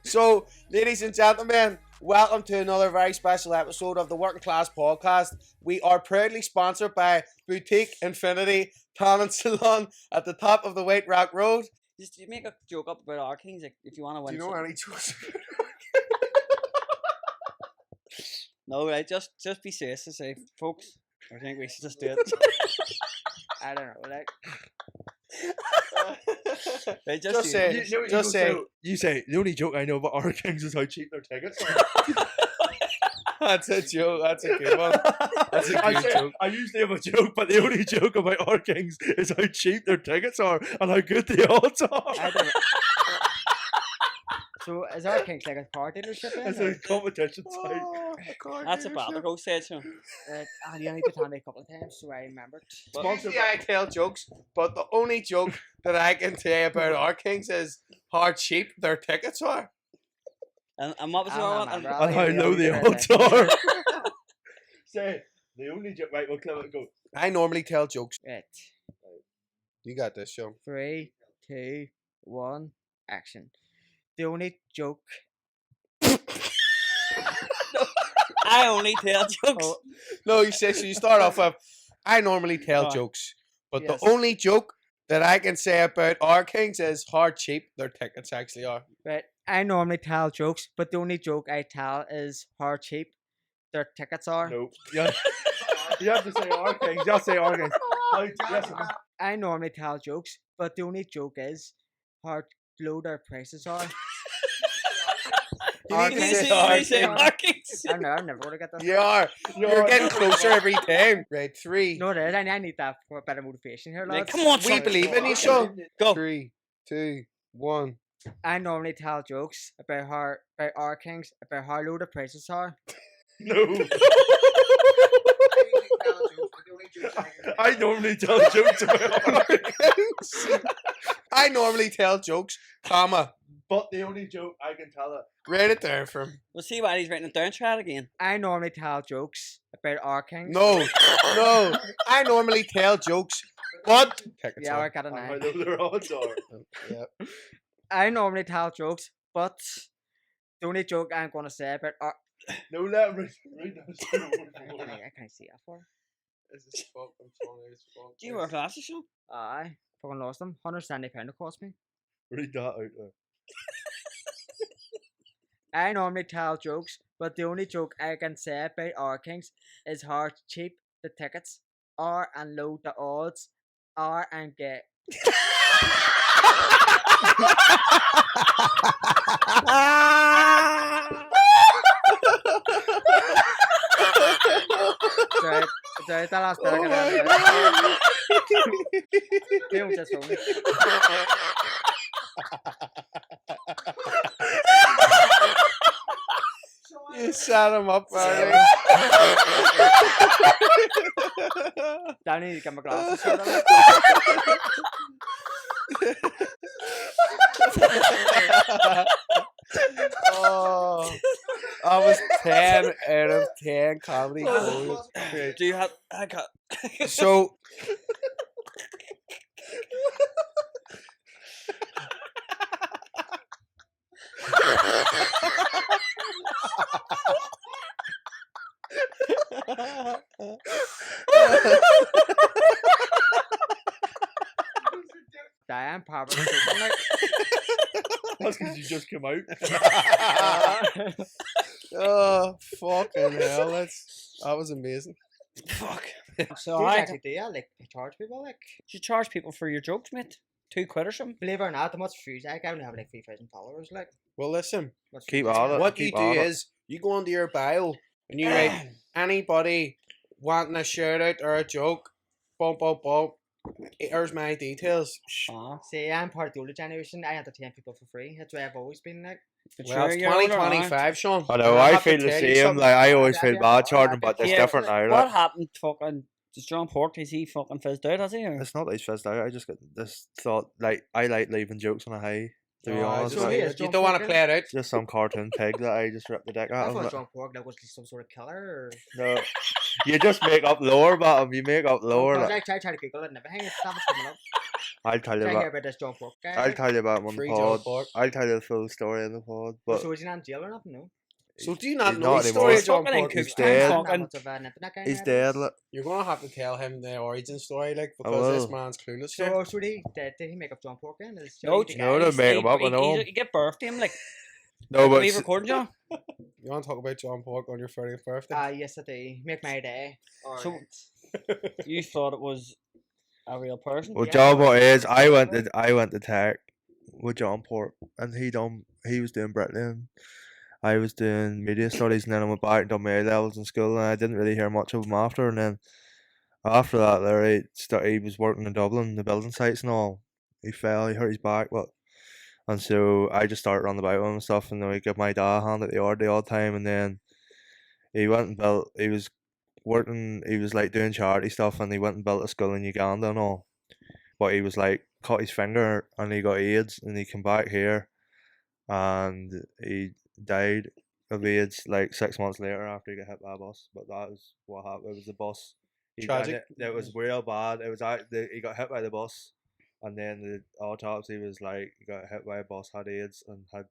So, ladies and gentlemen, welcome to another very special episode of the Working Class Podcast. We are proudly sponsored by Boutique Infinity Talent Salon at the top of the White Rock Road. Just you make a joke up about our kings if you want to win. Do you know any jokes? No, right? Just be serious and say, folks. I think we should just do it. I don't know, like. Right, Just say, You say the only joke I know about our kings is how cheap their tickets are. That's a joke. That's a good one. That's a good joke. I usually have a joke, but the only joke about our kings is how cheap their tickets are and how good the odds are. I don't know. So is our kings like a car dealership? It's a competition site. That's a bad go said so. You only told me a couple of times, so I remembered. Usually I tell jokes, but the only joke that I can tell about our kings is how cheap their tickets are. And what was the other one? And how low the odds are. Say, the only joke. Right, we'll clear it. Go. I normally tell jokes. Right. You got this, Sean. 3, 2, 1, action. The only joke. I only tell jokes. Oh, no, you say so. You start off with, I normally tell jokes, but yes. the only joke that I can say about our kings is how cheap their tickets actually are. Right. I normally tell jokes, but the only joke I tell is how cheap their tickets are. Nope. You have to say our kings. You have to say our kings. I normally tell jokes, but the only joke is how low their prices are. You need to say our kings. I know, I'm never going to get that. You're getting closer every time. Right, 3. No, there is. I need that for a better motivation here, lads. Come on, we believe in you, Sean. Go. 3, 2, 1. I normally tell jokes about our kings, about how low the prices are. No. I normally tell jokes about our kings. I normally tell jokes, comma. But the only joke I can tell it. Write it down for him. We'll see why he's writing it down. Try it again. I normally tell jokes about our kings. No. I normally tell jokes, but yeah, I got a 9. I know their odds are. Yep. I normally tell jokes, but the only joke I'm gonna say about our no, let me read that. I can't see that for. This is fucking funny as fuck. Do you wear glasses, Sean? Aye. Fucking lost them. £170 it cost me. Read that out there. I normally tell jokes, but the only joke I can say about our kings is how cheap the tickets are and low the odds are and get. Sorry, that last bit I can just for me. You set him up, buddy. I need to get my glasses. Oh, I was 10 out of 10 comedy gold. Do you have? I got. So. Diane Power. That's because you just come out. Oh, fucking hell. That was amazing. Fuck. So I actually do that, like charge people, like You charge people for your jokes, mate. £2 or something. believe it or not, the much views I only have like 3,000 followers, like Well, listen. Keep all it. What you do is you go into your bio and you write anybody wanting a shout out or a joke. Boom, boom, boom. Here's my details. See, I'm part of the older generation. I entertain people for free. That's why I've always been like. Well, it's 2025, Sean. I know, I feel the same. Like, I always feel bad charging, but it's different now. What happened? Fucking does John Pork? Is he fucking fizzed out? Has he? Or? It's not that he's fizzed out. I just got this thought. Like, I like leaving jokes on a high. To be honest, so like, you don't want to play it out. just some cartoon pig that I just ripped the dick I out of. thought John Pork was some sort of killer. Or... No, you just make up lore about him. You make up lore. I tried to Google it and everything. It's not much coming up. I'll tell you Tell you about. about this John Pork guy. I'll tell you about him on the Free pod. John Pork. I'll tell you the full story in the pod. But So is he not in jail or nothing? No. So do you not He's know not the anymore. story of He's John fucking in Pork? He's Cookstown, dead. Not fucking- much of an internet guy. he's nowadays. dead. Like, You're gonna have to tell him the origin story, like, I because this will. man's clueless. So, here. so did he make up John Pork then? Is No, Joey the no, guy? no, make him up, I know. You get birth to him, like, no, but we recording, John. You want to talk about John Pork on your 30th birthday? Yes, I do. Make my day. So- You thought it was a real person? well, Yeah, John, well, what is? it's I went not to I went to tech with John Port, and he was doing Britain. I was doing media studies, and then I went back and done my A levels in school, and I didn't really hear much of him after. And then after that, there he was working in Dublin, the building sites and all. He fell, he hurt his back, and so I just started running about with him and stuff, and then we give my dad a hand at the odd time, and then he went and built. He was working. He was like doing charity stuff, and he went and built a school in Uganda and all. But he was like cut his finger, and he got AIDS, and he came back here, and he died of AIDS like 6 months later after he got hit by a bus. But that is what happened. It was the bus. Tragic. It was real bad. It was he got hit by the bus, and then the autopsy was like he got hit by a bus, had AIDS, and had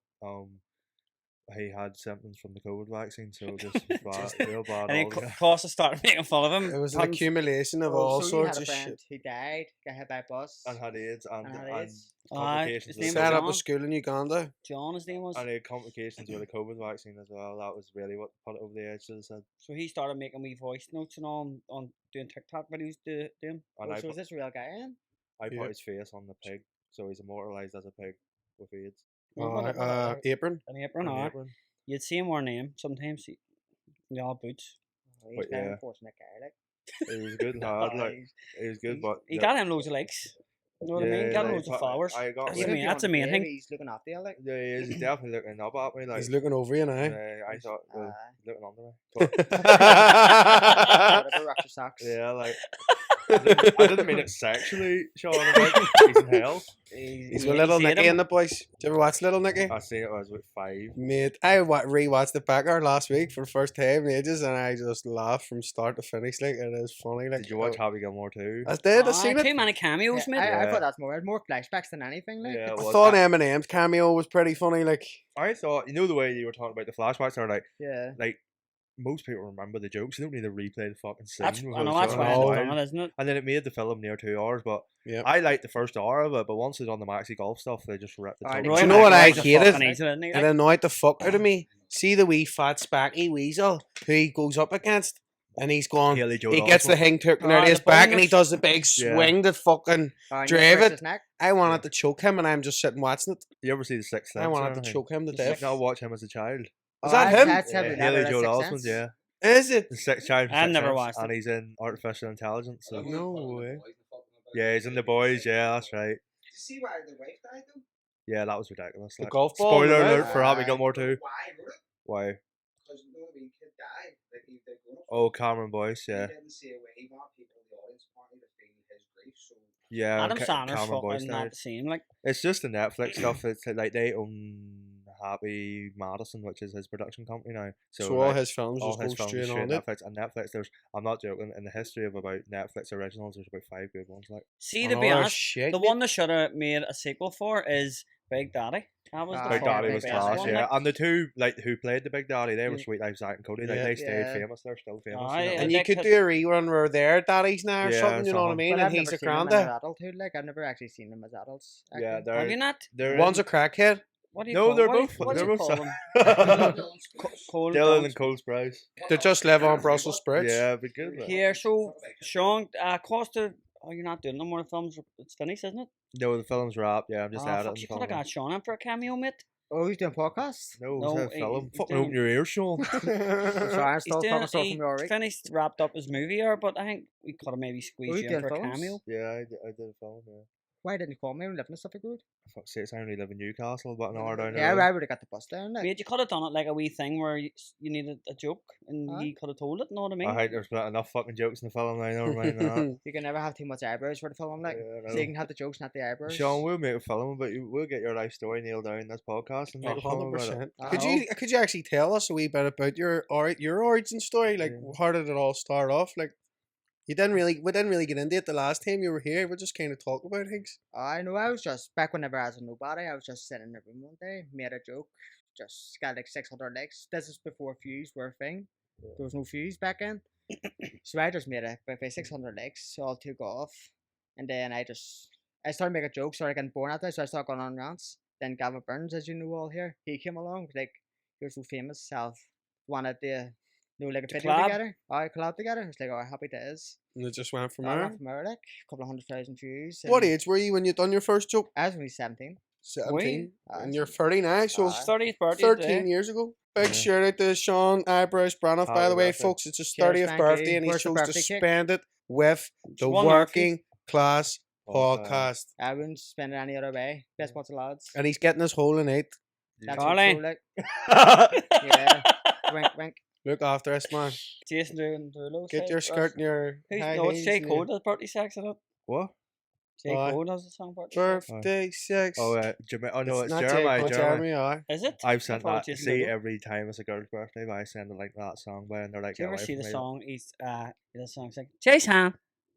he had symptoms from the COVID vaccine, so just bad, real bad. And then altogether. Costa started making fun of him. It was an puns. accumulation of Oh, all so sorts you of had a friend shit. who died, got hit by a bus. And had AIDS and And had AIDS. complications. his with name the Set was up a John. school in Uganda. John, his name was. And he had complications with the COVID vaccine as well. That was really what put it over the edge. So they said. So he started making me voice notes and all on doing TikTok videos to him. And I So is this real guy then? Yeah. put his face on the pig, so he's immortalized as a pig with AIDS. Apron. An apron, An alright. apron. You'd see him wearing name sometimes. The all boots. Oh, he's But kind of yeah. a fortunate guy, like. He was a good lad. Like he was good, but He got him loads of likes. You know what I mean? He got like, loads of followers. I got That's like, the main- that's the main thing. He's looking after you, like. yeah, he is he's definitely looking up at me. Like He's looking over you now. I thought well, Aye. looking under me. But, Whatever, rocks your socks. yeah, like I didn't mean it sexually, Sean. Like, he's in hell. He's with Little Nicky and the boys. Did you ever watch Little Nicky? I seen it when I was with 5. Mate, I rewatched it back last week for the first time in ages, and I just laughed from start to finish. Like, it is funny. Like, Did you watch Happy Gilmore too? I did. I seen Too it. many cameos, Yeah, mate. I Yeah. thought that's more flashbacks than anything, like. Yeah, it I was. thought Eminem's cameo was pretty funny. Like, I thought, you know, the way you were talking about the flashbacks are Yeah. like most people remember the jokes. You don't need to replay the fucking scene. That's, with I know those that's sort why of Oh, I've wild. done it, isn't it? And then it made the film near 2 hours, but yeah. I liked the first hour of it. But once it's on the maxi golf stuff, they just ripped the Alright, top. Do you know what I McIlroy's a hated? fucking easel, isn't he? It Like, annoyed the fuck out of me. See the wee fat spacky weasel who he goes up against, and he's going. Haley Joel He gets the Osment. thing taken Oh, out of the his back, and he bonus. does the big Yeah. swing that fucking. Oh, Drive it. His neck. I wanted to choke him, and I'm just sitting watching it. You ever see the Sixth Sense? I or wanted to anything? choke him to Did death. you not watch him as a child? Is that him? That's Yeah, heavy. Haley Never Joel Sixth Osment, Sense. yeah. Is it? The sixth child. from I've Sixth never Sense, watched and it. he's in artificial intelligence. So. No way. Yeah, he's in the boys. Yeah, that's right. Did you see why the wife died though? Yeah, that was ridiculous. The like. golf ball. Spoiler right? alert for Happy Aye. Gilmore too. Why wrote it? Why? Because you know the kid died. Like they're going Oh, Cameron Boyce. He Yeah, didn't say why he wanted people in the audience party to feel his grief. So yeah. Adam Sandler's Cameron Boyce fucking died. not the same. Like, It's just the Netflix stuff. It's like they own Happy Madison, which is his production company now. So, So, all like, his films all just his go films straight straight on on it. Netflix. And Netflix, I'm not joking. In the history of about Netflix originals, there's about 5 good ones. Like see, And to be all their honest, shit, the mate. one they should have made a sequel for is Big Daddy. That was the Aye. Big fucking Daddy Big was best class, one, yeah. like. And the two like who played the Big Daddy, they were Yeah. Sweet Life Zach and Cody. Like Yeah. they stayed Yeah. famous. They're still famous. Aye, you know? And they you could could- do a rerun where their daddies now or Yeah, something, you know what I something. mean? But And I've he's never a seen them in granda. adulthood. Like I've never actually seen them as adults. Yeah, acting. Have they're you not? they're One's a crackhead. What do you No, call they're what do you- both- what do they're you both call so- them? Cole Dylan and Cole Sprouse. They just live on Brussels sprouts. Yeah, it'd be good. Like. Here, so Sean, Costa, oh, you're not doing no more films. It's finished, isn't it? No, the film's wrapped. Yeah, I'm just Oh, editing. fuck, you could have got Sean in for a cameo, mate. Oh, he's doing podcasts. No, No, it's a film. he's Fucking doing- open your ears, Sean. So I'm He's still doing, fucking stuff he from your week. finished, wrapped up his movie here, but I think we could have maybe squeezed he's you in doing for a films? cameo. Yeah, I did a film. Yeah. Why didn't you call me? I'm living in Suffolk Road. Fuck's sake, I only live in Newcastle, about an hour down the Yeah, road. I would have got the bus down. Like. Mate, you could have done it like a wee thing where you needed a joke and Aye. you could have told it, know what I mean? I think there's not enough fucking jokes in the film now. Never mind that. You can never have too much eyebrows for the film, like. Yeah, I So you know. can have the jokes, not the eyebrows. Sean, we'll make a film, but we'll get your life story nailed down in this podcast and make a film about it. 100%. Could you actually tell us a wee bit about your origin story? Like, Yeah. how did it all start off? Like, We didn't really get into it the last time you were here. We're just kind of talking about things. I know. I was just back whenever I was a nobody. I was just sitting in the room one day, made a joke, just got like 600 likes. This is before views were a thing. There was no views back then, so I just made it by 600 likes. So all took off, and then I started making jokes, started getting bored after, so I started going on rants. Then Gavin Burns, as you know all here, he came along. Like he was so famous, wanted to like a video collab? together. I collab together. It's like, oh, happy days. And it just went from I there. went from there, like a couple of 100,000 views. What and age were you when you done your first joke? I was only 17. 17. Aye. And you're 30 now, so Aye. 30th birthday 13 today. years ago. Big Yeah. shout out to Sean Eyebrows BRANIFF, by Happy the way, birthday. folks. It's his Cheers, 30th thank birthday, you. and he Where's the chose to birthday cake? spend it with the one Murphy. Working Class Podcast. I wouldn't spend it any other way. Best bunch of lads. And he's getting his hole in 8. That's Caroline. also like, yeah. Wink, wink. Look after us, man. Jason Derulo. Get your skirt and your high No, it's heels J. and Cole your does birthday sex in it. What? J. Aye. Cole does the song birthday sex. birthday sex. Oh, oh no, it's not Jeremiah. Jake, Jeremiah. Jeremy. Is it? I've sent thought that. Jason See, Derulo. every time it's a girl's birthday, but I send it like that song by, and they're like, Do you "Get ever away see from the me." song? The song's like Jason.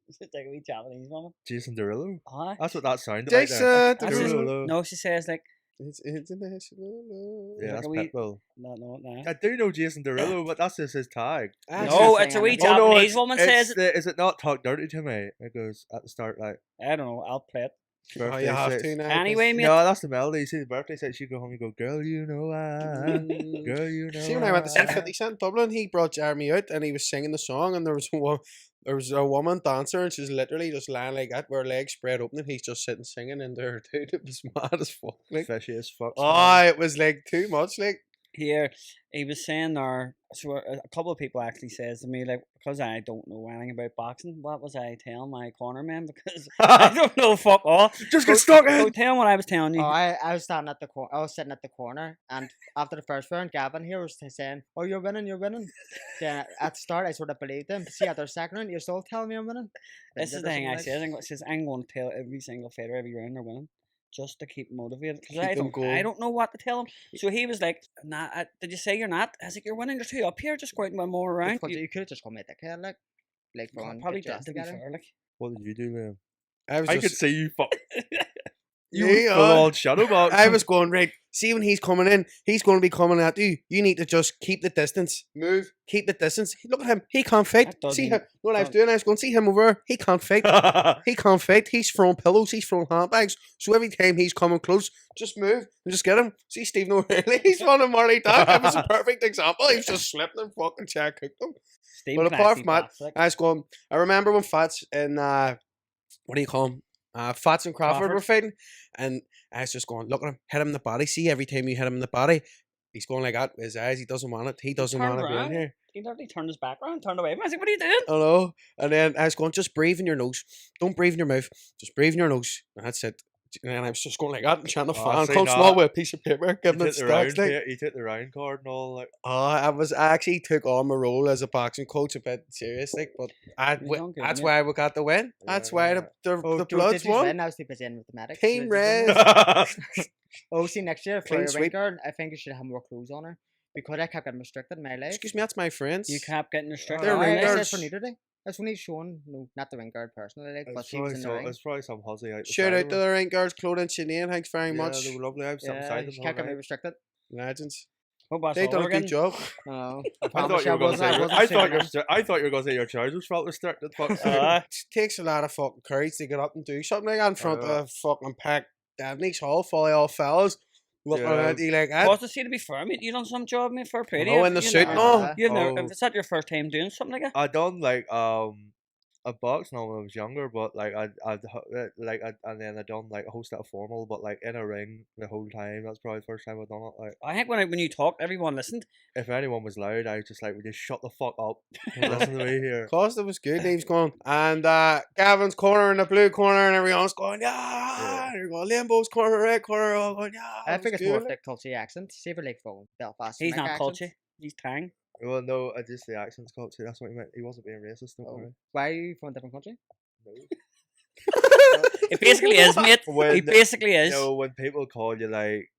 It's like a wee Japanese woman. Jason Derulo. Aye. That's what that sounded like. Jason There. That's his- Derulo. No, she says like It's international. Yeah, like that's a wee- Pitbull. no. I do know Jason Derulo, but that's just his tag. No, it's a wee Oh, no, Japanese woman says it. Is it not Talk Dirty to Me? It goes at the start like I don't know. I'll play it. Oh, birthday you have sex. to now. Anyway, mate. No, that's the melody. You see the birthday sex, you go home, you go, girl, you know I, girl, you know See, when I went to see I." 50 Cent in Dublin, he brought Jeremy out and he was singing the song, and there was a woman dancer, and she's literally just lying like that, with her legs spread open, and he's just sitting singing into her dude. It was mad as fuck. Like, Fishy as fuck. oh, it was like too much. Like, Here, he was saying there. So a couple of people actually says to me like, because I don't know anything about boxing, what was I telling my corner man? Because I don't know fuck all. Just get stuck So in. tell him what I was telling you. Oh, I was standing at the corner. I was sitting at the corner, and after the first round, Gavin here was saying, "Oh, you're winning, you're winning." Then at the start, I sort of believed him. See, after the second round, you're still telling me I'm winning. This is the thing I said. I says I'm going to tell every single fighter every round they're winning, just to keep motivated. Because Keep I them don't going. know what to tell him. So he was like, "Nah, did you say you're not?" I was like, "You're winning. You're 2 up here. Just go out and win more round." You could have just called me a dickhead, like Well, throwing probably get your ass did, to be together. fair, like. What did you do, Liam? I was I just, could see you fuck. You Yeah, full on shadow box. I was going, right, see when he's coming in, he's going to be coming at you. You need to just keep the distance. Move. Keep the distance. Look at him. He can't fight. That doesn't- See him. What I was don't- doing, I was going, see him over there. He can't fight. He can't fight. He's throwing pillows. He's throwing handbags. So every time he's coming close, just move and just get him. See Stephen O'Reilly. He's running Marley Duck. That was a perfect example. He was just slipping and fucking check kicked him. Steve But can apart actually from that, box, like. I was going, I remember when Fats and, what do you call him? Fats and Crawford were Crawford. fighting. And I was just going, look at him. Hit him in the body. See, every time you hit him in the body, he's going like that with his eyes. He doesn't want it. He doesn't turned want to be in around. here. He literally turned his back around, turned away. I was like, "What are you doing?" I know. And then I was going, just breathe in your nose. Don't breathe in your mouth. Just breathe in your nose. And that's it. And I was just going like that and trying to Oh, fan see, comes nah. along with a piece of paper, You giving it took the round, stacks. Like, you took the round card and all. Like, I actually took on my role as a boxing coach a bit serious, like, but You don't get that's me. why we got the win. That's why the Oh, Bloods did you won. win? I was too busy in mathematics. Team Did you win? Red. Oh, see, next year for Clean your sweep. ring guard, I think you should have more clothes on her. Because I kept getting restricted in my life. Excuse me, that's my friends. You kept getting restricted. They're Oh, ring I said guards. for neither day. That's when he's shown, no, not the ring guard personally, like, but it's, she was probably in the ring. it's probably some hussy out the Shout side out of to her. the ring guards, Claude and Sinead. Thanks very Yeah, much. they were lovely. I was Yeah, beside she them. can't get me all night. restricted. Legends. What about They done a good job. Oh, I thought you were going to say. I thought you were going to say your trousers felt restricted. Fuck. It takes a lot of fucking courage to get up and do something like that in front Yeah. of a fucking packed Daphne's Hall full of all fellas looking Yeah. at you like that. Costas, see, to be fair, mate, you done some job, mate, for pretty. know, in the suit and all. You've never, Oh. if it's not your first time doing something like that. I done like a box now when I was younger, but like and then I done like a whole set of formal, but like in a ring the whole time. That's probably the first time I've done it. Like I think when you talked, everyone listened. if anyone was loud, I was just like, "We just shut the fuck up and listen to me here." Costa was good. He was going, and Gavin's corner in the blue corner, and everyone's going, yeah. You're going, Liambos corner, red corner, all going, yeah. I it think was it's more good, of the culture accent. See if it like from Belfast. He's Jamaica not accent. culture. He's tang. Well, no, I just the accent's culture. That's what he meant. He wasn't being racist. Don't Oh. worry. Why are you from a different country? It basically is, mate. When He basically is. You know, when people call you like,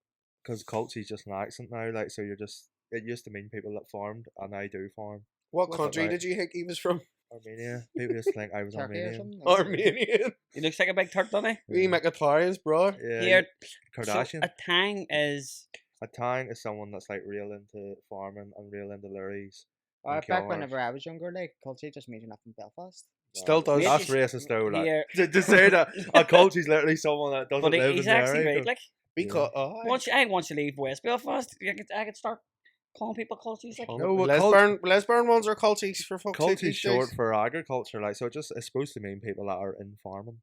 because culture's just an accent now. Like, so you're just. It used to mean people that farmed, and I do farm. What What's country that, did you think he was from? Armenia. People used to think I was Turkey or Armenian. something. Armenian. He looks like a big Turk, doesn't We Megatarians, bro. Yeah, Here, so Kardashian. a tang is A tang is someone that's like real into farming and real into lorries. and Back killing whenever us. I was younger, like, culture just means you're not from Belfast. Still does. That's Maybe racist though. Like, here. to say that a cultie's literally someone that doesn't But live he's in the actually area. right. Like Because once you leave West Belfast, I could start calling people culchies. Like No, but Lisburn ones are culties for fuck's sake. Cultie's these short days. for agriculture, like so. It's supposed to mean people that are in farming,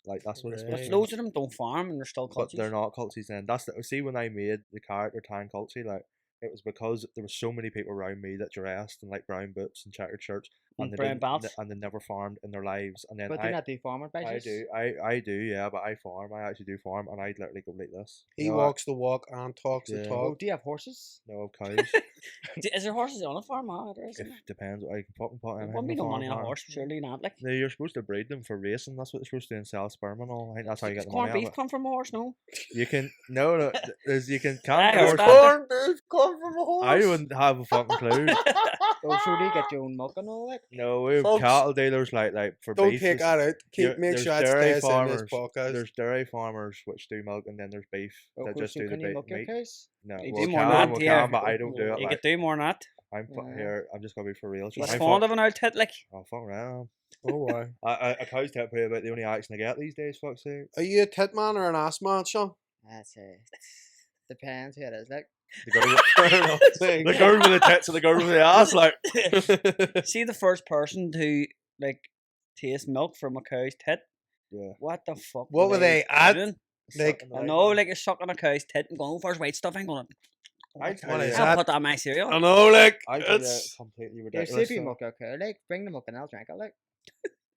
like that's what it's supposed Right. to but mean. loads of them don't farm and they're still But culchies. they're not culties. Then that's see when I made the character Tan Culchie, like it was because there were so many people around me that dressed in like brown boots and checkered shirts, And they brown didn't- belts. and they never farmed in their lives. And then But do you not do farmer I badges? do, I do, yeah, but I farm. I actually do farm, and I literally go like this. He No, walks the walk and talks the Yeah. Oh, talk. do you have horses? No cows. Is there horses on a farm? There is. It depends. I can fucking put There anything. wouldn't be on no a money in a farm. horse, surely not. Like No, you're supposed to breed them for racing. That's what they're supposed to do and sell sperm and all. I think that's how you does get the money corned out beef of it. come from a horse? No. You can no, there's you can I can't heard horse. that. Corn beef come from a horse. I wouldn't have a fucking clue. Oh, so do you get your own milk and all that? No, we have Folks, cattle dealers like for Don't beef. take that out. Make there's sure it dairy stays in farmers. this podcast. There's dairy farmers which do milk, and then there's beef Oh, that cool, just so do the can you milk your meat. cows? No, You well, do more can, than that, we dear. can, but I don't do it. You Like could do more than that. I'm Yeah. here. I'm just gonna be for real. He's I fond of an old tit, like. Oh fuck around. Oh boy. A cow's tit probably about the only action I get these days. Fuck's sake. Are you a tit man or an ass man, Sean? That's it. Depends who it is, like. The girl with the tits and the girl with the ass, like. See the first person to like taste milk from a cow's tit. Yeah. What the fuck? What were they at? doing? Like, Sucking I out, know, man. like it's sucking a cow's tit and going, "Where's white stuff?" I'm going. I tell What you, is I'll that? put that in my cereal. I know, like, I tell you, it's completely If ridiculous. you though. milk your cow, like, bring the milk and I'll drink it, like.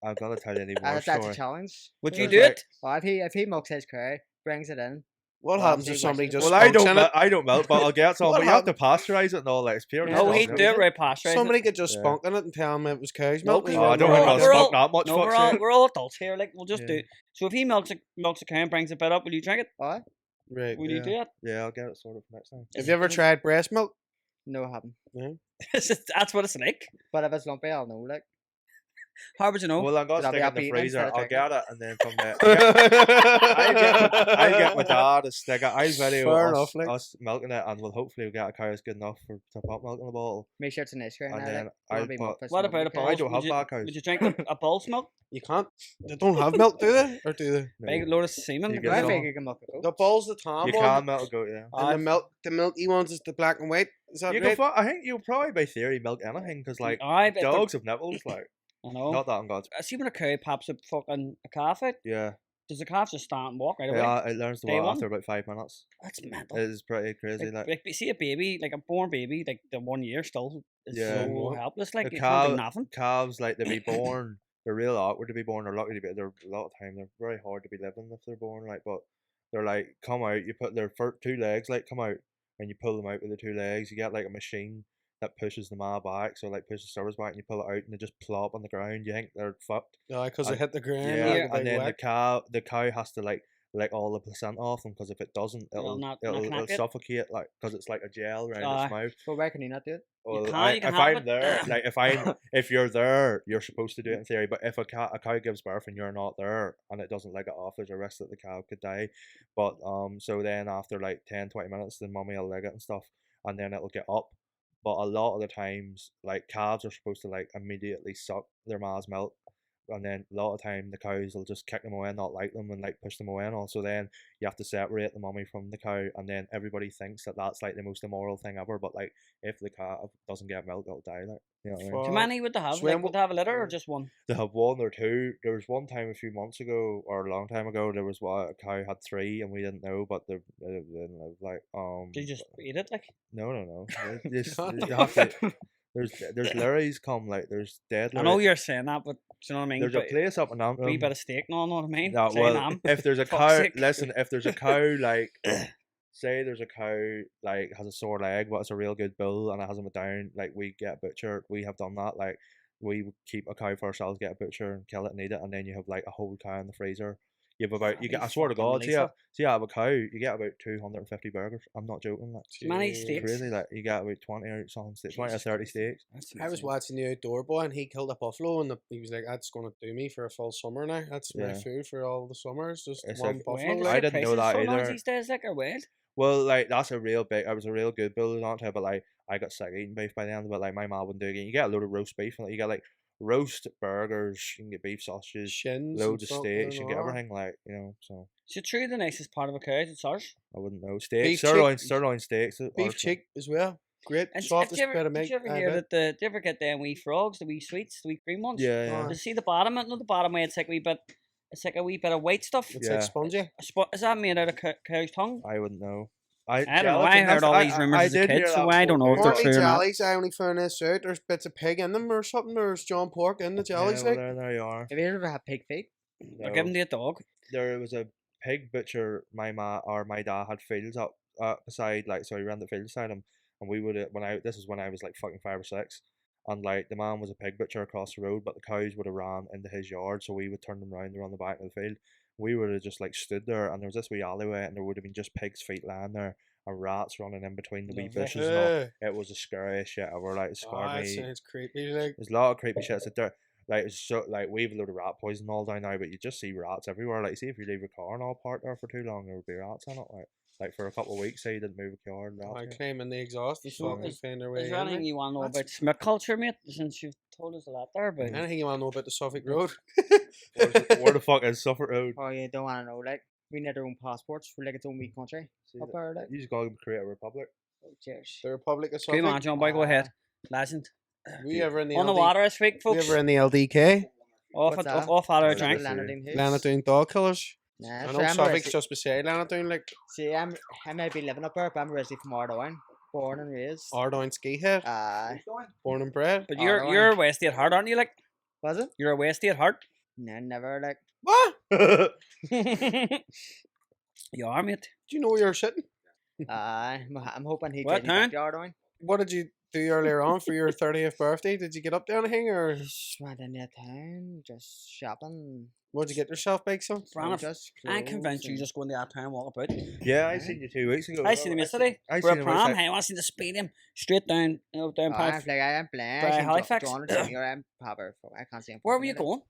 I've got to tell you any more That's a story. challenge. Would you It's do like- it? Well, if he milks his cow, brings it in. what Well, happens I'm if saying somebody Western- just Well, I smokes don't. in it? I don't milk, but I'll get some. What But you have to happened? pasteurize it and all. Like it's pure. No, No, disgusting, he'd do isn't it right past right. Somebody could just Yeah. spunk in it and tell him it was cow's Nope. milk. Oh, I don't We're think all- I'll we're spunk all- that much. No, fuck's sake. we're all adults here. Like we'll just Yeah. do. So if he milks a cow and brings a bit up, will you drink it? Alright? Right. Will you do that? Yeah, I'll get it sorted for next time. Have you ever tried breast milk? No, I haven't. That's what it's like. But if it's lumpy, I'll know, like. How would you know? Well, I'm gonna But I'll stick be it in up the eating freezer. instead of I'll get it, and then from there, I get my dad to stick it. I'll video Fair us, enough, like. us milking it, and we'll hopefully get a cow that's good enough to pop milk in the bottle. Make sure it's a nice cow. And now, then like. I'll Don't be put- milk for What some about a cow. bull's? I don't have Would you, bad cows. would you drink a bull's milk? You can't. They don't have milk, do they? Or do they? No. Big load of semen. You like, get I it think all. you can milk a goat. The bull's the tom You one. can milk a goat, yeah. And the milky ones is the black and white. Is that You right? can. I think you'll probably by theory milk anything because like Aye, but dogs have nipples. Like I know. not that on God's. I see when a cow pops a fucking a calf out, Yeah, does the calf just stand and walk right away? yeah. It learns to Day walk one? after about 5 minutes. That's mental. It is pretty crazy. Like See a baby, like a born baby, like the 1 year still is Yeah. so helpless. Like the you can't do cow- nothing. calves, like they be born. They're real awkward to be born. They're lucky to be. They're a lot of time. They're very hard to be living if they're born. Like, but they're like come out. You put their first 2 legs like come out, and you pull them out with the 2 legs. You get like a machine that pushes the ma back, so like pushes service back, and you pull it out, and they just plop on the ground. You think they're fucked. Yeah, because they And- hit the ground. Yeah, like a and big then whack. the cow has to like lick all the placenta off them because if it doesn't, It'll it'll knack it. suffocate like because it's like a gel around Aye. its mouth. But why can you not do it? Well, can't, you can if have I'm it. there, like if you're there, you're supposed to do it in theory. But if a cow gives birth and you're not there and it doesn't lick it off, there's a risk that the cow could die. But so then after like 10-20 minutes, the mummy will lick it and stuff, and then it'll get up. But a lot of the times, like calves are supposed to like immediately suck their ma's milk, and then a lot of time the cows will just kick them away and not like them and like push them away and all. So then you have to separate the mummy from the cow, and then everybody thinks that that's like the most immoral thing ever. But like if the cow doesn't get milk, it'll die. Like you know what I mean? How Fuck. many would they have? So Like, when would they have a litter or just one? They have 1 or 2. There was one time a few months ago or a long time ago. There was a cow had 3 and we didn't know, but they didn't live like Do you just eat it? Like, no. They just, God you have to, there's lorries come like there's dead. I know lorries. you're saying that, but do you know what I mean? There's a But- place up in wee Antrim. bit of steak, no, know what I mean? No, Saying well, am. if there's a Fuck's cow, sake. listen, if there's a cow like, say there's a cow like has a sore leg, but it's a real good bull and it hasn't been down, like we get butchered. We have done that. Like we would keep a cow for ourselves, get a butcher and kill it and eat it, and then you have like a whole cow in the freezer. you have about you get. I Holy swear to fucking God, Lisa. see out of a cow, you get about 250 burgers. I'm not joking. Like, Many Jeez. steaks. crazy. Like you get about 20 or something, 20 or Jesus 30 Christ. steaks. That's I was insane. watching the Outdoor Boy and he killed a buffalo and he was like, "That's going to do me for a full summer now. That's my Yeah. food for all the summers. Just It's one like- buffalo." Wild, I Like, didn't know prices that so long either. these days, like, are wild. Well, like that's a real big. I was a real good builder on it, but like I got sick of eating beef by the end of it. Like my mom wouldn't do it again. You get a load of roast beef, and like, you get like roast burgers. You can get beef sausages, shins, loads of and steaks. fucking You get all. everything. Like so. So true, the nicest part of a cow is its arse. I wouldn't know steaks, Beef sirloin steaks, Beef cheek as well. Great, And softest bit of did meat. you ever I've hear had. did you ever get them wee frogs, the wee sweets, the wee cream ones? Yeah, yeah. Oh. You see the bottom, not the bottom way. It's like a wee bit. It's like a wee bit of white stuff. It's Yeah. like spongy. Is that made out of cow's tongue? I wouldn't know. I don't know. I heard all these rumours as a kid, so I don't know if they're Partly true or not. jellies, I only found this out. There's bits of pig in them or something. There's John Pork in the jellies. Yeah, Like, well, there you are. Have you ever had pig feet? Or give them to a dog. There was a pig butcher. My dad had fields up beside, like, so he ran the field beside him, and we would this is when I was like fucking 5 or 6, and like the man was a pig butcher across the road, but the cows would have ran into his yard, so we would turn them round around the back of the field. We would have just like stood there, and there was this wee alleyway, and there would have been just pigs' feet lying there, and rats running in between the wee Lovely. bushes and all. yeah. It was the scariest shit ever. Like it scared That me. sounds creepy. Like, There's a lot of creepy shit. There, like it's so like we've a load of rat poison all down now, but you just see rats everywhere. Like see if you leave your car and all parked there for too long, there would be rats in it. Like for a couple of weeks, say you didn't move a car, and rats. I in it. claim in the exhaust. They So fucking find their way Is in. there like. anything you want to know That's- about Smith culture, mate? Since you've told us a lot there, but Anything you want to know about the Suffolk Road? Where the fuck is Suffolk Road? Oh, you don't want to know, like, we need our own passports for, like, its own wee country. See Up that- there, like. You just gotta create a republic. Oh, cheers. The Republic of come on, Suffolk. John Boy, go ahead. Legend. We ever in the On the LD water this week, We folks. ever in the LDK? What's that? Off out of Is that drink. the Lanardoon House. Lanardoon Dog Killers. Nah, I so know I'm Suffolk's originally- just beside Lanardoon, like See, I might be living up there, but I'm originally from Ardoyne. Born and raised. Ardoyne Ski Head. Born and bred. But Oh, you're no, you're a Westie at heart, aren't you? Like Was it? you're a Westie at heart. No, never, like. What? You are, mate. Do you know where you're sitting? I'm hoping he What did back town? to Ardoyne. What did you do earlier on for your 30th birthday? Did you get up to anything or Just went in the town, just shopping. what'd you get yourself, big son? Braniff, Just I'm clothes convinced you and- just go in the out town, walk about. Yeah, I seen you 2 weeks ago. I seen him yesterday. I We're seen a him pram. outside. Hey, I seen the speed him straight down, down Oh, Park. I'm like, I'm blind. by I seen Halifax. John or Junior, I'm probably, I can't see him. Where were you going?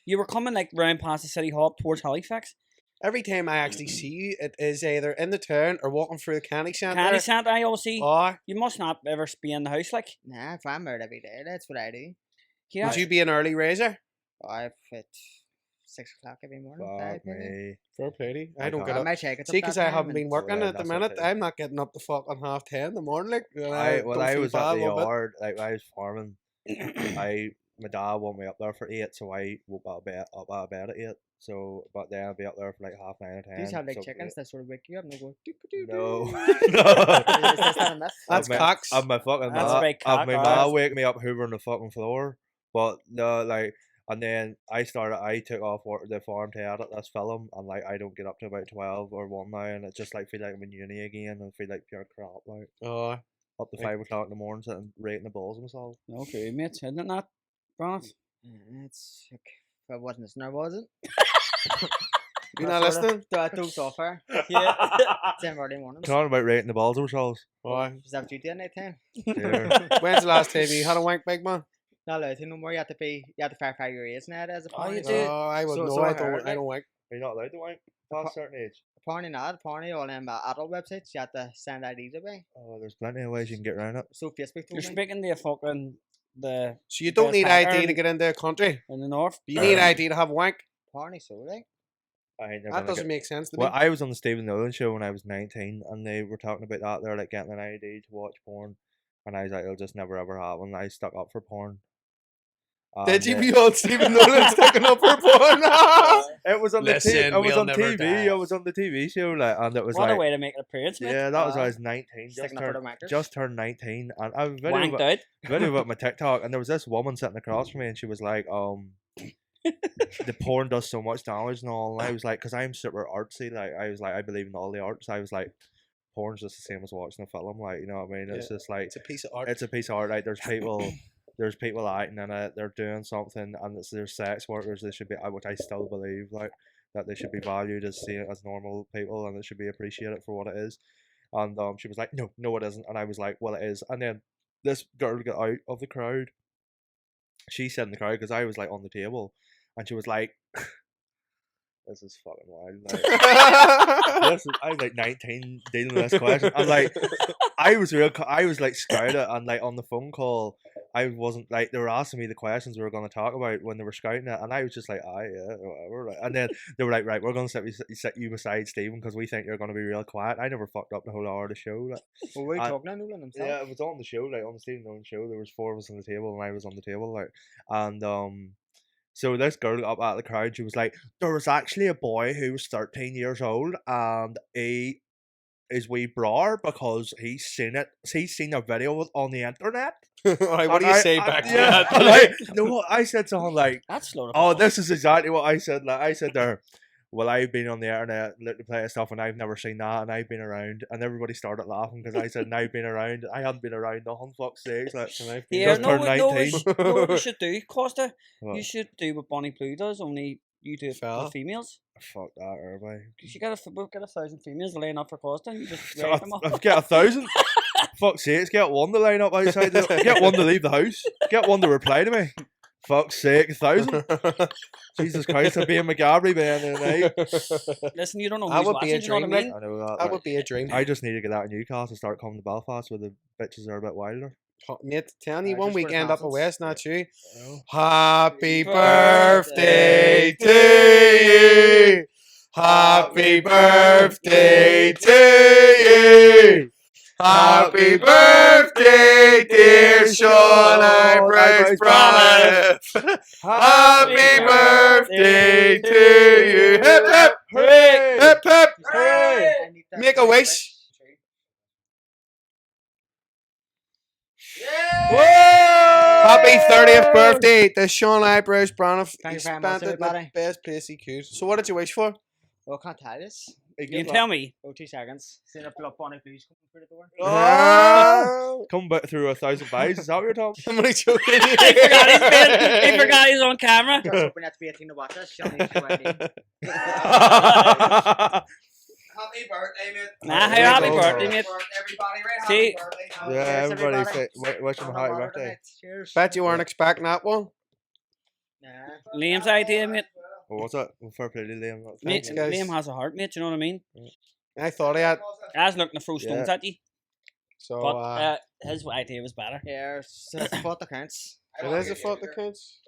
You were coming like round past the city hall towards Halifax. Every time I actually see you, it is either in the town or walking through the candy centre. Candy Centre, I obviously. Or You must not ever be in the house, like. Nah, if I'm out every day, that's what I do. Yeah. would you be an early raiser? I've at 6 o'clock every morning. Fuck 5 maybe. me. Fair play to you. I I don't can't. get I up. might check it. See, because I haven't been working yeah, at the that's what minute, it is. I'm not getting up to fucking 10:30 in the morning. Like, Well, don't I feel was at bad the one bit. yard, like I was farming. My dad woke me up there for 8, so I woke up out of bed at 8. So, but then I'll be up there for like 9:30 or 10. Do you have like so chickens that sort of wake you up and they go? No, Is no. that a myth? That's I've cocks. I've my fucking That's a ma. big I've cock, my alright. ma wake me up hoovering the fucking floor. But no, like, and then I took off work the farm to edit this film, and like I don't get up to about 12 or 1 now, and it just like feel like I'm in uni again, and feel like pure crap. Like Oh, up to 5 o'clock in the morning, sitting rating the balls of myself. Okay, mate. Isn't it not, Braniff? It's like, if I wasn't listening, was it? you not listening? I dozed off her. Yeah. It's in early mornings. Talking about rating the balls of ourselves. Oh, Is that what you did at night time? Yeah. when's the last time you had a wank, big man? Not allowed to no more. You have to verify your age now as a Oh, you party. do? Oh, I would So- know. so I I don't. heard, I like- don't wank. Are you not allowed to wank past a certain age? Porny not, porny, all them adult websites, you have to send IDs away. Oh, there's plenty of ways you can get around it. So Facebook You're told me. speaking to a fucking the So you don't Yes, need I ID to earn- get into a country. in the north. You need ID to have a wank. Porny, so like. I ain't never That gonna doesn't get- make sense to Well, me. I was on the Stephen Nolan show when I was 19, and they were talking about that. They're like getting an ID to watch porn, and I was like, it'll just never ever happen. I stuck up for porn. Did And, you be on Stephen Nolan sticking up for porn? It was on the Listen, I was we'll on never TV. die. I was on the TV show, like, and it was What a like, way to make an appearance, mate. yeah, that was when I was 19. Sticking up for the wankers. Just turned 19, and I was Wanked video out. about my TikTok, and there was this woman sitting across from me, and she was like, the porn does so much damage and all. And I was like, because I'm super artsy, like I was like, I believe in all the arts. I was like, porn's just the same as watching a film, like, you know what I mean? It's Yeah. just like It's a piece of art. it's a piece of art. Like there's people acting in it, they're doing something, and there's sex workers. They should be, which I still believe. Like that they should be valued as normal people, and it should be appreciated for what it is. And she was like, no, it isn't. And I was like, well, it is. And then this girl got out of the crowd. She said in the crowd, because I was like on the table, and she was like, this is fucking wild. Like, I was like 19 dealing with this question. I'm like, I was like scouted, and like on the phone call, I wasn't like, they were asking me the questions we were going to talk about when they were scouting it, and I was just like, yeah, whatever. Like, and then they were like, right, we're going to set you beside Stephen because we think you're going to be real quiet. I never fucked up the whole hour of the show. Like, Well, were you talking to Nolan himself? yeah, it was on the show, like on the Stephen Nolan show. There was 4 of us on the table, and I was on the table, like, and so this girl got up out of the crowd. She was like, there was actually a boy who was 13 years old, and he is wee brar because he's seen a video on the internet. Alright, what do you say back to yeah, that? like, no, I said something like, That's slow. oh, this is exactly what I said. Like, I said there, well, I've been on the internet looking to play stuff, and I've never seen that, and I've been around, and everybody started laughing because I said, and I've been around. I hadn't been around nothing, fuck's sakes. Like, Yeah, just turned 19. no, what you should do, Costa. What? You should do what Bonnie Blue does, only you do it Fella. for females. Fuck that, everybody. Because you we've got 1,000 females laying up for Costa, and you just So raise them up. I've got 1,000. Fuck's sakes, get one to line up outside. Get one to leave the house. Get one to reply to me. Fuck's sake, 1,000. Jesus Christ, I'll be in McGabry by the end of the night. Listen, you don't know That who's would be watching, a do you know what I dream, mean? I know that. That like, would be a dream. I just need to get out of Newcastle and start coming to Belfast where the bitches are a bit wilder. Mate, telling you, I one just wear weekend up the pants. west, not you. Oh. Happy birthday birthday to you. Happy birthday to you. Happy birthday, dear Sean Eyebrows BRANIFF. Happy birthday to you. Hip, hip, Hooray! hip, hip. Hooray! I need that Make a to wish. True. Happy 30th birthday to Sean Eyebrows BRANIFF. Thank He you very spent much, it in the everybody. best place he could. So what did you wish for? Well, can't tell this. You can tell me. Oh, 2 seconds. Seeing if the Bonnie Blues coming through the door. Oh! Come back through 1,000 buys, is that what you're talking? Somebody joking. He forgot he's on camera. Just hoping not to be 18 to watch us. She'll need to ID. Happy birthday, mate. Nah, There you happy go. birthday, mate. Everybody, right? See- Happy birthday. Yeah, Cheers, everybody everybody. wish him a happy birthday. Cheers. Bet you weren't expecting that one. Nah. Liam's idea, mate. What was it? Well, fair play to Liam. Mate, Thanks, guys. Liam has a heart, mate. You know what I mean? I thought I had. I was looking to throw stones Yeah. at you, So, but his idea was better. Here, so it's what the counts. it is a fault that counts.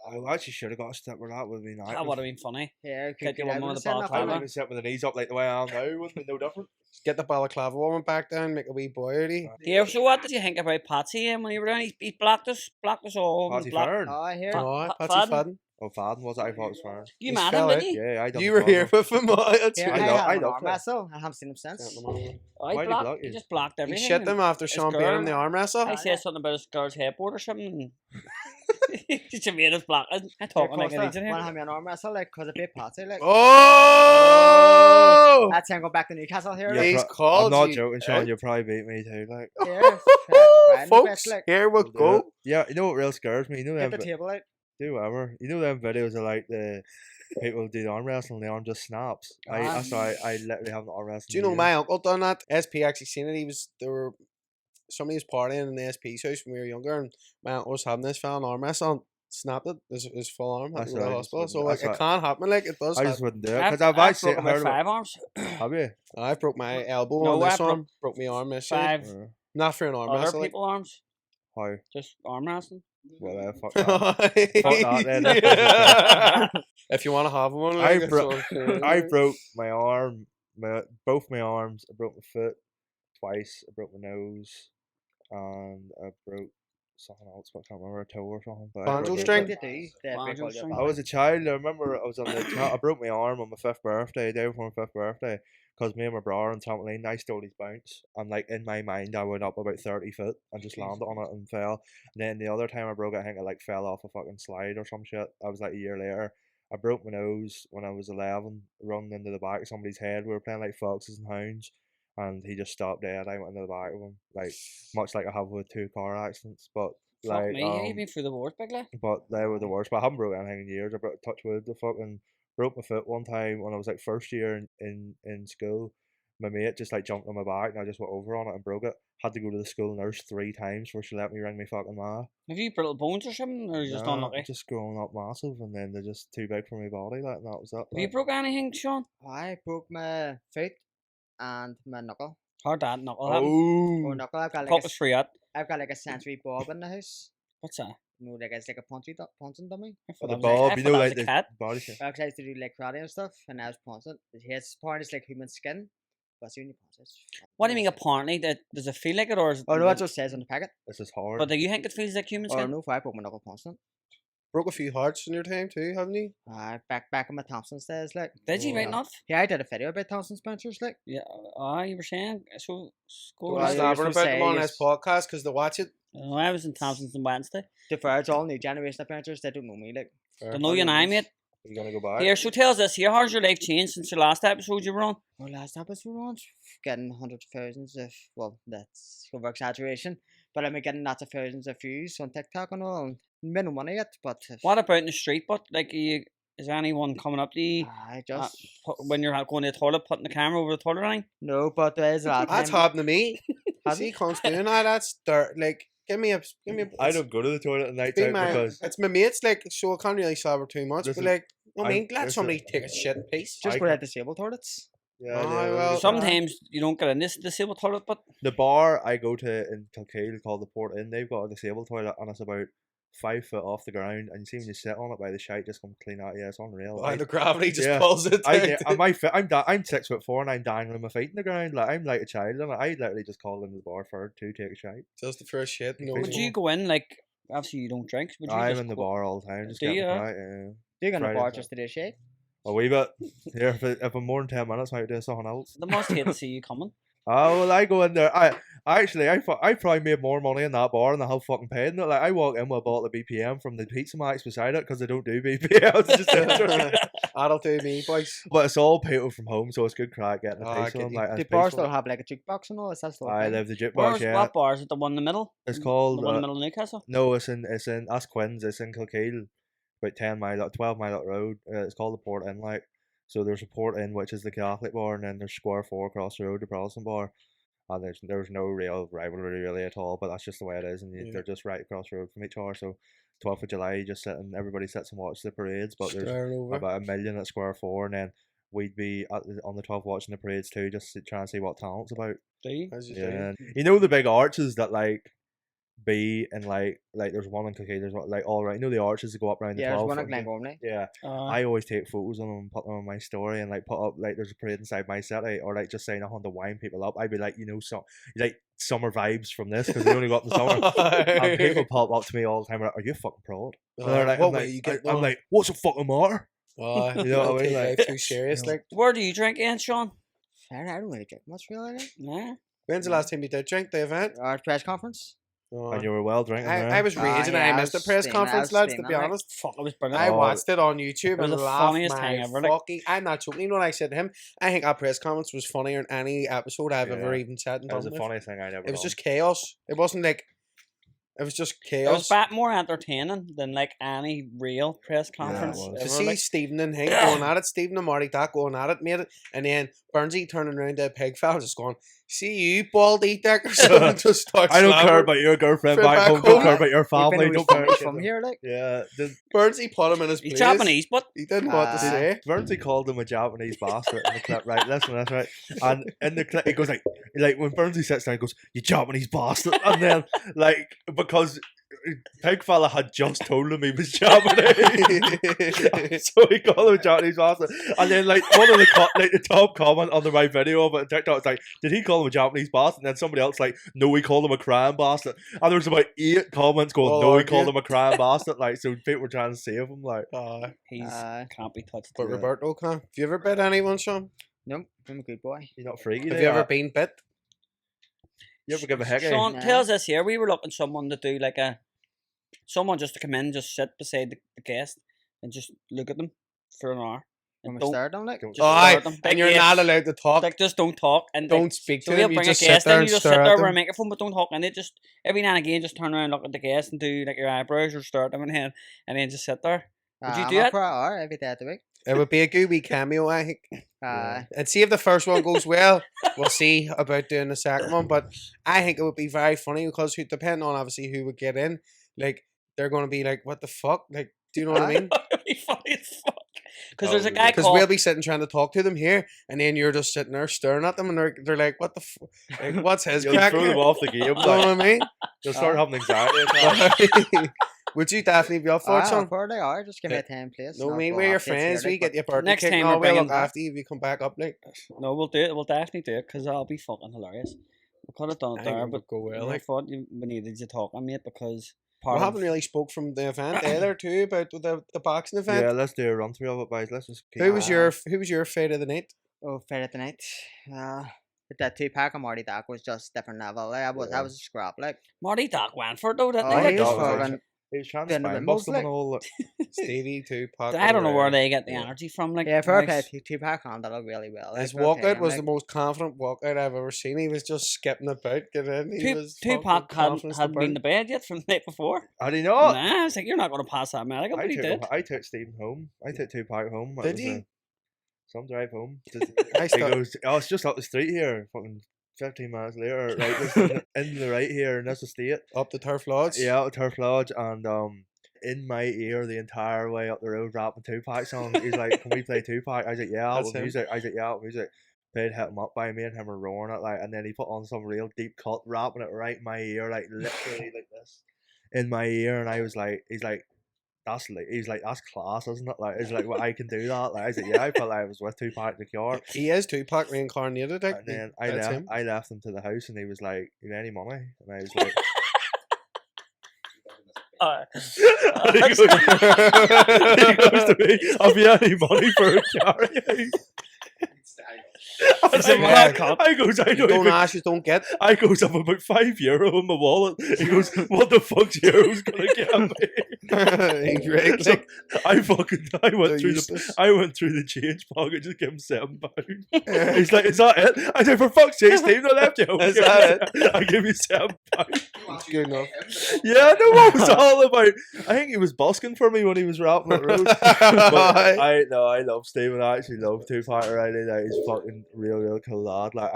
I actually should have got a step where that would have been nice. That would have been funny. Here, Get you could one more everyone of the send that balaclava. for I me? would sit with the knees up like the way I am now. Wouldn't be no different. Get the balaclava woman back down, make a wee boy out of you. Yeah, so what did you think about Patsy when you were down? He blocked us all. Patsy blocked. Fern. Oh, here. Oh, Fa- Patsy Fadden? Fadden. Oh, Fadden was it? I thought it was Fern. You He's met him, fell didn't out. you? Yeah, I done You were Fern. here with him. Oh, that's Here, I I, love- had I an love arm that. wrestle. I haven't seen him since. Oh, Why'd he he blocked. block He you? just blocked He everything. shit them after his Sean beat girl- him the arm wrestle. I said something about his girl's headboard or something. She made us block. I talk like an Want idiot to here. have me an arm wrestle, like, cause I beat Patsy, like. Oh! That's him going back to Newcastle here. Yeah, He's I'm called not you joking, Sean. out. You'll probably beat me too. Like, Here, Folks, here we we'll do go. it. Yeah, you know what real scares me? You know Get them the table out. do whatever. You know them videos of like the people do the arm wrestling, the arm just snaps. That's why I literally haven't arm wrestled. Do you know my uncle done that? SP actually seen it. Somebody was partying in the SP's house when we were younger, and my uncle was having this fella an arm wrestle, snapped it. His full arm. Had to That's go to the right, hospital. that's So right, like that's it can't happen. Like it does. I just happen. wouldn't do it because I've actually broke about heard about. 5 arms. Have you? I broke my elbow No, on I this broke arm. Broke my arm this year. 5 Not for an arm other wrestle. people arms. How? Just arm wrestling. Well, fuck that. Fuck that, then. If you want to have one, I like, bro- it's all I cool. broke my arm, both my arms. I broke my foot twice. I broke my nose, and I broke something else. But I can't remember, a toe or something. But I Banjo broke it. string? What did you do? They Banjo break all your string. I back. was a child. I remember I was on the. I broke my arm on my 5th birthday, day before my 5th birthday, because me and my brother on trampoline, I stole his bounce, and like in my mind, I went up about 30 foot and just landed on it and fell. And then the other time I broke it, I think I like fell off a fucking slide or some shit. I was like a year later. I broke my nose when I was 11, running into the back of somebody's head. We were playing like foxes and hounds, and he just stopped dead. I went into the back of him, like much like I have with 2 car accidents, but. Fuck Like, me, you've been through the wars, big lad. but they were the worst. But I haven't broken anything in years. I broke touch wood, the fucking broke my foot one time when I was like first year in school. My mate just like jumped on my back and I just went over on it and broke it. Had to go to the school nurse 3 times before she let me ring me fucking ma. Have you brittle bones or something, or you just Nah, unlucky? just growing up massive and then they're just too big for my body, like, and that was it. Have you Like. broke anything, Sean? I broke my foot and my knuckle. Hard that knuckle happen. Oh, Oh, knuckle. I've got Talk us through that. like a sensory bob in the house. What's that? You know, like it's like a punching dummy. I thought the that was like- I bob, you thought know, that like was a the cat. body shape. I used to do like karate and stuff, and I was punching. His part is like human skin, but see when you punch it. What do you mean apparently? Does it feel like it, or is Oh no, that's what it says on the packet. This is hard. But do you think it feels like human Oh skin? no, if I broke my knuckle punching. Broke a few hearts in your time too, haven't you? Back in my Thompson's days, like. Did you, Oh, right yeah. enough? Yeah, I did a video about Thompson's punchers, like. Yeah. You were saying so. Go Well, We're I on. used slabbering to about them say on yes. this podcast because they watch it. Oh, I was in Thompson's on Wednesday. The fair, all new generation of punchers, they don't know me, like. Don't know you and I, mate. You gonna go back? Here, so tell us this here. How's your life changed since your last episode you were on? Well, last episode on, getting hundreds of thousands of, well, that's over exaggeration, but I'm getting lots of thousands of views on TikTok and all, and made no money yet, but What about in the street? But like, is there anyone coming up to you I just, when you're going to the toilet, putting the camera over the toilet line? no, but there is a lot of That's time. happened to me. Has See, it? cunts doing that. That's dirt. Like, give me a. I don't go to the toilet at night Be time my, because it's my mates, like, so I can't really slabber too much. This But is- like, I I'm- mean, let this somebody is- take a shit in peace. Just I go can- to disabled toilets. yeah, Aye, well, Sometimes you don't get in this disabled toilet, but the bar I go to in Culchies called the Port Inn, they've got a disabled toilet and it's about 5 foot off the ground, and you see when you sit on it by the shite just come clean out. Yeah, it's unreal. Oh, the gravity just yeah. pulls it down. I'm 6'4" and I'm dangling my feet in the ground. Like I'm like a child, and I literally just called into the bar for to take a shite. Just the first shit. No, would you go in like? Obviously, you don't drink. Would you I'm just in the go- bar all the time, just Do getting you, right. Yeah. You're going to Friday bar night. just to do shit. A wee bit. Here, if I'm more than 10 minutes, I might do something else. They must hate to see you coming. Oh well, I go in there. I probably made more money in that bar than I have fucking paid in it. Like I walk in with a bottle of BPM from the pizza max beside it because they don't do BPM. It's just interesting. That'll do me, boys. But it's all people from home, so it's good crack getting a Oh, I piece of get them. you. Like, The it's bar peaceful. still have like a jukebox and all, is that still a I thing? live the jukebox. Where's Yeah, what bar is it? The one in the middle? it's The called. one in the middle of Newcastle. No, it's in that's Quinn's. It's in Kilkeel, about 12 mile up road. It's called the Port Inn. Like, so there's a Port Inn, which is the Catholic bar, and then there's Square 4 across the road, the Protestant bar. And there's no real rivalry really at all, but that's just the way it is, and Yeah. they're just right across the road from each other. So 12th of July, you just sit and everybody sits and watches the parades, but there's Staring over. about 1 million at Square 4, and then we'd be on the 12th watching the parades too, just trying to see what talent's about. Do you? As you say. Yeah, and you know the big arches that like be and like there's one in Kilkenny, there's one, like all right, you know the arches that go up around the Yeah, there's 12th. one at and- Glengormley. Yeah, I always take photos of them and put them on my story and like put up like there's a parade inside my city or like just saying I want to wind people up. I'd be like, like summer vibes from this because they only got in the summer. And people pop up to me all the time. Like, are you fucking proud? And they're like, what I'm way like, you get I'm like, what's the fucking matter? Oh, You know what I mean? Like, Like, too serious. Like, Where do you drink, Ian, Sean? Fair, I don't really drink much really. Like. Nah. when's the last time you did drink the event? Our press conference. Oh. and you were well drinking there. I was raging. yeah, I I missed the was press steaming, I conference, was lads. To steaming, be like. honest, Fuck, I was brilliant. I Oh, watched it on YouTube was and the laughed funniest my thing ever, like. fucking. I'm not joking. You know what I said to him? I think our press conference was funnier than any episode I've ever Yeah. even said and It was done. the with. funniest thing I never. It was just chaos. It wasn't like. It was just It was chaos. more entertaining than like any real press conference. was. To ever, see like. Stephen and Hank going at it, Stephen and Marty Doc going at it, mate, and then Burnsy turning around to a pig fella just going, "See you, baldy dick," or something. Just starts. I don't care slamming. about your girlfriend From back back home. Don't home. care about your family. Even Don't though care. he's from here, like. Yeah, Burnsy put him in his He's place. Japanese, but He didn't know what to Ah. say. Bernsey called him a Japanese bastard in the clip, right? Listen, that's right. And in the clip, he goes like when Bernsey sits down, he goes, "You Japanese bastard," and then like because Pig fella had just told him he was Japanese, so he called him a Japanese bastard. And then like one of the top comment on the right video of it on TikTok is like, "Did he call him a Japanese bastard?" And then somebody else like, "No, he called him a crying bastard." And there was about 8 comments going, Oh, "No, he called yeah. him a crying bastard." Like so, people were trying to save him. Like, he's can't be touched. But Yeah. Roberto can. Have you ever bit anyone, Sean? No, I'm a good boy. you're not freaky. Have you ever been bit? You ever give a hickey? Sean, Nah. tell us this here. We were looking someone to do like someone just to come in, just sit beside the guest and just look at them for an hour. When And we don't, start, I'm like. Don't- just Aye, stare at them. and Like, you're yeah, not allowed to talk. like just don't talk and Don't like, speak so to we'll them. You bring just a sit guest there in, and you just sit stare there at with a them. microphone, but don't talk. And it just every now and again, just turn around, look at the guest, and do like your eyebrows or stare at them and then just sit there. Would you I'm do up it? for an hour every day of the week. It would be a good wee cameo, I think. Uh, And see if the first one goes well. We'll see about doing the second one. But I think it would be very funny because depending on obviously who would get in, like they're going to be like, "What the fuck?" Like, do you know what I mean? It'd be funny as fuck. Because That there's a would be guy Because called. we'll be sitting trying to talk to them here, and then you're just sitting there staring at them, and they're like, "What the? Like, what's his You'll crack?" throw them here?" off the game. You know what I mean? They'll start having anxiety attacks. Would you definitely be up for it, son? for the hour, just give me a time, please. No, and I I'll mean, go we're your half days here, friends. We like, get your birthday Next cake time and we're all. We'll look bringing- after you if you come back up, like. No, we'll do it. We'll definitely do it because I'll be fucking hilarious. We could have done I it think there, it but would go well. I Like. thought we needed you talking, mate, because We part of haven't really spoke from the event either, too, about the boxing event. Yeah, let's do a run through of it, boys. Let's just keep Who was your fate of the night? Oh, Friday the night. With that 2-pack of Marty Doc was just different level. Like, I was a scrap, like. Marty Doc went for it though, didn't Oh, he? he Doc was was fucking. He was trying to doing the spine Liambos, bust them like. and all. Like, Stevie, Tupac. I don't know where or, they get the Yeah. energy from. Like, Yeah, fair nice. play. 2-pack handled it really well. His like, for a walkout time, was like. the most confident walkout I've ever seen. He was just skipping about, getting in. He was Tupac fucking hadn't been to bed yet from the night before. how do you know? Nah, I was like, you're not going to pass that medical, but he did. I took Stephen home. I took Tupac home. It Did was, you? Some drive home. I He stopped. goes, "Oh, it's just up the street here." Fucking 15 minutes later, right, just in the right here in this estate. Up the turf lodge. Yeah, at Turf Lodge, and in my ear the entire way up the road rapping Tupac song. He's like, "Can we play Tupac?" I was like, "Yeah, That's with him. music." I was like, "Yeah, with music." They'd hit him up by me and him were roaring it like, and then he put on some real deep cut, rapping it right in my ear, like literally like this in my ear, and I was like, he's like, that's class, isn't it? Like, he's like, well, I can do that. Like, I was like, yeah, I felt like I was with Tupac in the car. He is Tupac reincarnated. Like, And then that's him. I left him to the house, and he was like, "You got any money?" And I was like, and he goes to me, "Have you any money for a carry?" It's a mad cop. I goes, "I You don't don't even." ask, you don't get. I goes, "I've about €5 in my wallet." He goes, "What the fuck's euros gonna get me?" He's right, So like, I they're went through useless. I went through the change pocket, just give him £7. He's like, "Is that it?" I said, "For fuck's sake, Steve, I left you home." Is that I give you £7. Good enough. Yeah, I know what it was all about. I think he was busking for me when he was rapping at road. But I love Steve. I actually love Tupac already. Like, he's fucking real cool lad. Like,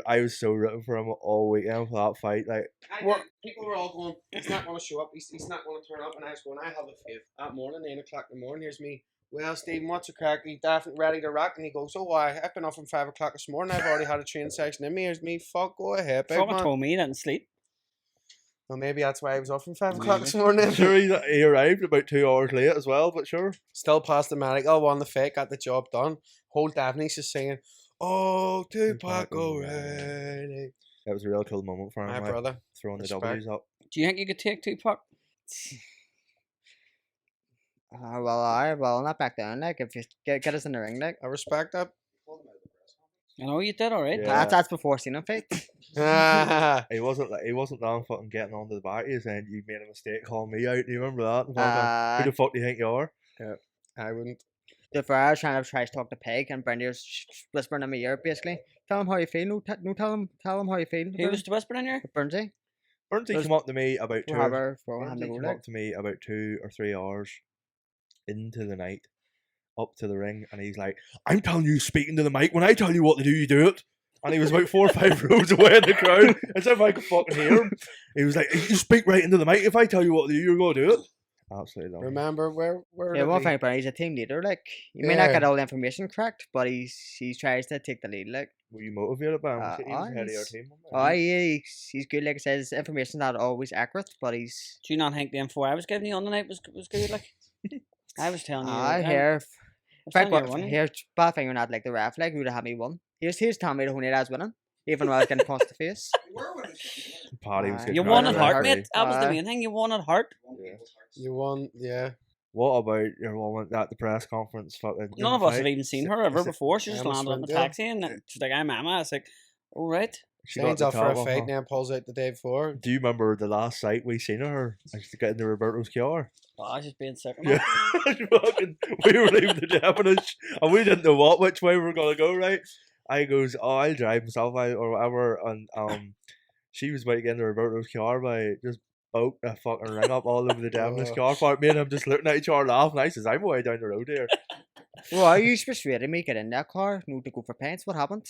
I was so rooting for him all weekend for that fight. Like, People were all going, he's not going to show up, he's not going to turn up, and I was going, I have a faith. That morning, 9 o'clock in the morning, here's me. Well, Stephen, what's the crack? Are you definitely ready to rock? And he goes, "Oh, why? I've been up from 5 o'clock this morning. I've already had a train section in me." Here's me. Fuck, go ahead, big Fucking man. told me he didn't sleep. Well, maybe that's why I was up from 5 o'clock this morning. sure, he arrived about 2 hours late as well, but sure. Still passed the medical, won the fake, got the job done. Whole Daphne's just singing, "Oh, Tupac O'Reilly." It was a real cool moment for him. My like, brother. throwing the Respect. W's up. Do you think you could take Tupac? Well, not back down. Like, if you get us in the ring, like. I respect that. I know you did alright. Yeah. That's before seeing him fight. He wasn't down fucking getting onto the back. He was saying, "You made a mistake calling me out." Do you remember that? And fucking, who the fuck do you think you are? I wouldn't. The I was trying to try to talk to Peg, and Brendan was whispering in my ear, basically. Tell him how you feel. No, tell him how you feel. Who was the whispering in your? Bernsey. Burnsy There's- came up to me about For Harbour, for Burnsy Hamden came Road, up to me about 2 or 3 hours into the night, up to the ring, and he's like, "I'm telling you, speaking to the mic. When I tell you what to do, you do it." And he was about 4 or 5 rows away in the crowd, as if I could fucking hear him. He was like, "You speak right into the mic. If I tell you what to do, you're gonna do it." Absolutely love him. Remember where Yeah, did one we- thing, but he's a team leader. Like, you may not Yeah. get all the information correct, but he tries to take the lead. Like, Were you motivated by him? He was aye, head of your he's- team. wasn't he? oh, yeah, he's good. Like I said, his information's not always accurate, but he's. Do you not think the info I was giving you on the night was good? Like, I was telling you. I was hear. In telling fact, you I what won. here, bad thing, not like the ref. Like, who'd have had me won? He was telling me who I was winning, even when I was getting punched in the face. Paddy was Aye. getting You right won around at heart, referee. mate. That was the Aye. main thing. You won at heart. You won, yeah. What about your woman at the press conference? Fucking None of us have even seen her ever before. She just Emma landed up in a Swindell. taxi and she's like, "I'm Emma." I was like, "All right." She got Signs the up for top a off fight her. and then pulls out the day before. Do you remember the last sight we seen of her? Like, to get into Roberto's car. Oh, I was just being sick. Yeah, fucking, we were leaving the Japanese, and we didn't know which way we were gonna go. Right, I goes, "Oh, I'll drive myself out or whatever," and she was about to get into Roberto's car by just oak, a fucking ring up all over the Devon's car park. Me and him just looking at each other laughing. I says, I'm way down the road here. Well, you persuaded me get in that car, no to go for pants. What happened?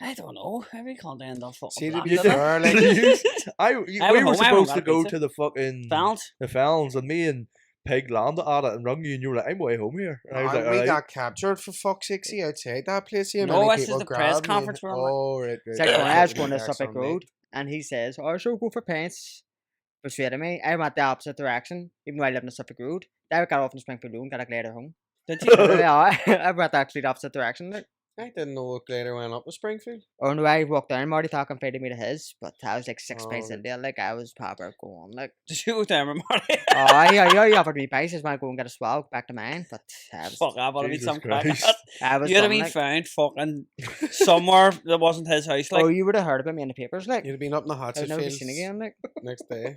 I don't know. Every can't end up See, to fucking be fair, like, we I were went home, I haven't supposed got to a go pizza. to the fucking Fallons. the Fallons, and me and Peg landed at it and rung you, and you were like, I'm way home here. And I was like, we alright. got captured for fuck's sake, see, outside that place here. No, many this is people the press grabbed me. conference we're on, like. Oh, right, right. It's like when I was going to Next Suffolk on, mate. Road, and he says, "Oh, sure, go for pants." Persuaded me. I went the opposite direction, even though I live in the Suffolk Road. I got off in Springfield Road and got a glider home. Did you? Yeah, I went actually the opposite direction. Like. I didn't know what glider went up to Springfield. Oh no, I walked down. Marty thought invited me to his, but I was like 6 Oh, pints right. in there. Like I was proper going. Like, Did you go down with Marty? he offered me pints. Just want to go and get a swallow back to mine, but I was, Fuck, I would have been Jesus some crack. Christ. I was You'd have done, been like. found fucking somewhere that wasn't his house. Like, Oh, you would have heard about me in the papers, like. You'd have been up in the I would never be Hatchetfields seen again, like. next day.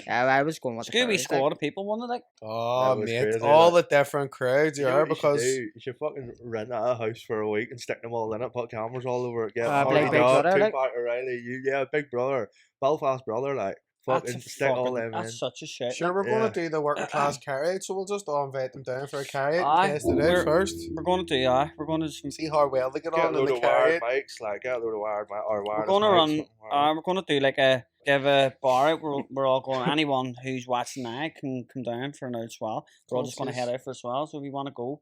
I was going with the Scooby furries, squad like. of people, wasn't it? Like, Oh, was mate, crazy, all like. the different crowds You you know are what you should because do? You should fucking rent out a house for a week and stick them all in it, put cameras all over it, get Like Big Dog, Brother, like. Tupac, O'Reilly, Big Brother, Belfast Brother, like, that's fucking a stick all fucking, them in. that's such a shit. sure like. we're Yeah. going to do the working class carry out, so we'll just all invite them down for a carry out Aye, and test it we're- out first. We're going to do, yeah. We're going to just, See how well they get Get a on in load the of carry wired out. mics, like, get a load of wired or wireless we're going to mics, run, something wired. we're going to do like give a bar out. We're all going, anyone who's watching now can come down for an old swell. We're all just going to head out for a swell, so if you want to go,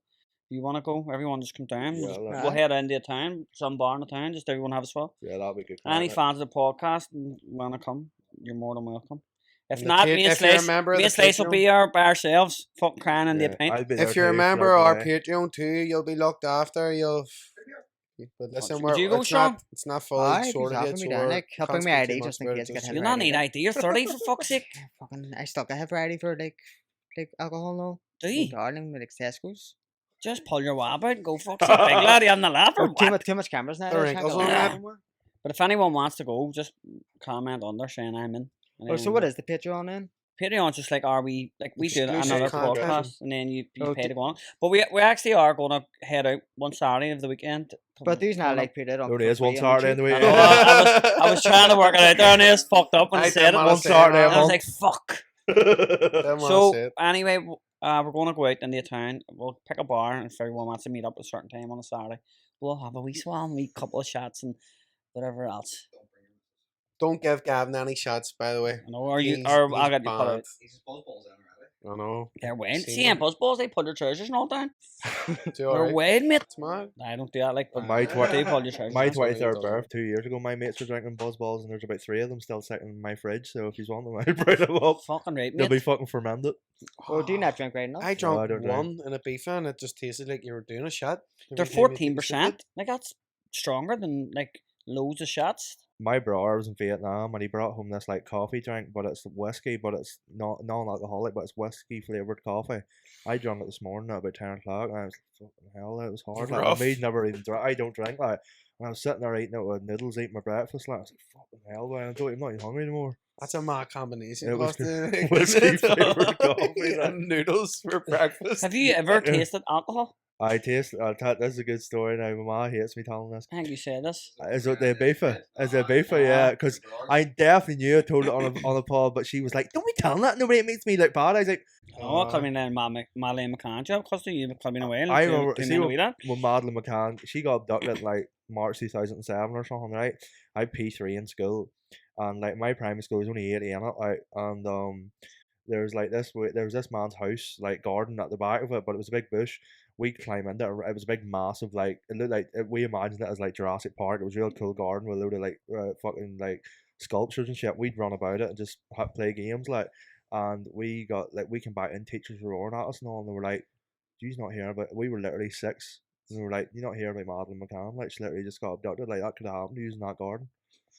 everyone just come down. Yeah, We'll, like- we'll head into a town, some bar in the town, just everyone have a swell. Yeah, that'll be good. Any crack, fans of the podcast and want to come, you're more than welcome. If And the not, pa- me and if you're a Slice, member of me the and Slice will Patreon- be here by ourselves, fucking crying in yeah. the paint. I'll be there If you're a too, member of our floating away. Patreon too, you'll be looked after. You'll. But listen, Would you go, it's Sean? not. It's not fully Aye, if he's sorted having yet. me So down, we're like, helping me can't ID speak too just much in about case it I get just hit You'll yet. not need ID, you're 30 for fuck's sake. Fucking, I still got have ready for like alcohol now. Do Oh, you? darling, with like Tesco's. Just pull your wab out and go fuck's sake, big lad, you having a laugh or Oh, what? too much cameras now. The there's wrinkles not on gonna Yeah. lie. that. Anymore. But if anyone wants to go, just comment under saying I'm in. And Oh, so then what is the Patreon then? Patreon's just like, are we, like, we do Exclusive another content. podcast and then you Oh, pay to go on. But we actually are going to head out one Saturday of the weekend. But these not like put it on. There for it is, one free on Saturday in the YouTube. week. I know, I was trying to work it out there and I just fucked up when I I said didn't it. wanna One say Saturday that. a And I was month. like, fuck. Didn't wanna say So it. anyway, we're going to go out into a town. We'll pick a bar, and if everyone wants to meet up at a certain time on a Saturday, we'll have a wee swell, and wee couple of shots, and whatever else. Don't give Gavin any shots, by the way. You know, or you, He's- or he's I'll get you put banned. out. I know. They're wide. Seen See, them. in Buzzballs, they pull their trousers and all down. Do They're alright. wide, mate. It's mad. I don't do that. Like, but My they pull your trousers. My That's what he 23rd does. birth 2 years ago, my mates were drinking Buzzballs, and there's about 3 of them still sitting in my fridge. So if you want them, I'll bring them up. Fucking right, They'll mate. be fucking fermented. Oh, do you not drink right now? I I drank don't drink. one in a beef and it just tasted like you were doing a shot. They're every time you tasted 14%. it. Like, that's stronger than, like, loads of shots. My brother was in Vietnam, and he brought home this like coffee drink, but it's whiskey, but it's not non-alcoholic, but it's whiskey flavored coffee. I drank it this morning at about 10 o'clock, and I was like, fucking hell, it was hard. Like, Rough. me never even drink. I don't drink like. And I was sitting there eating it with noodles, eating my breakfast. Like, I was like, fucking hell, man, I'm not even hungry anymore. That's a mad combination. It was Costa. whiskey flavoured coffee, like. and noodles for breakfast. Have you ever tasted alcohol? I taste. This is a good story now. My ma hates me telling this. I think you said this. Is it the beefer? Is it beefer? Yeah, because I definitely knew I told it on a pod, but she was like, "Don't be telling that. Nobody, it makes me look bad." I was like, Oh, coming in Malay McCann job, Costa, you coming away. I remember. See, when when Madeline McCann, she got abducted like March 2007 or something, right? I had P3 in school, and like my primary school was only 80 in it, like, and there was like there was this man's house, like garden at the back of it, but it was a big bush. We climb into it. It was a big, massive, like it looked like we imagined it as like Jurassic Park. It was a real cool garden with a load of like fucking like sculptures and shit. We'd run about it and just play games, like. And we got like we came back in, teachers were roaring at us and all, and they were like, "You's not here," but we were literally 6. And they were like, "You're not here about Madeline McCann? Like she literally just got abducted. Like that could have happened using that garden."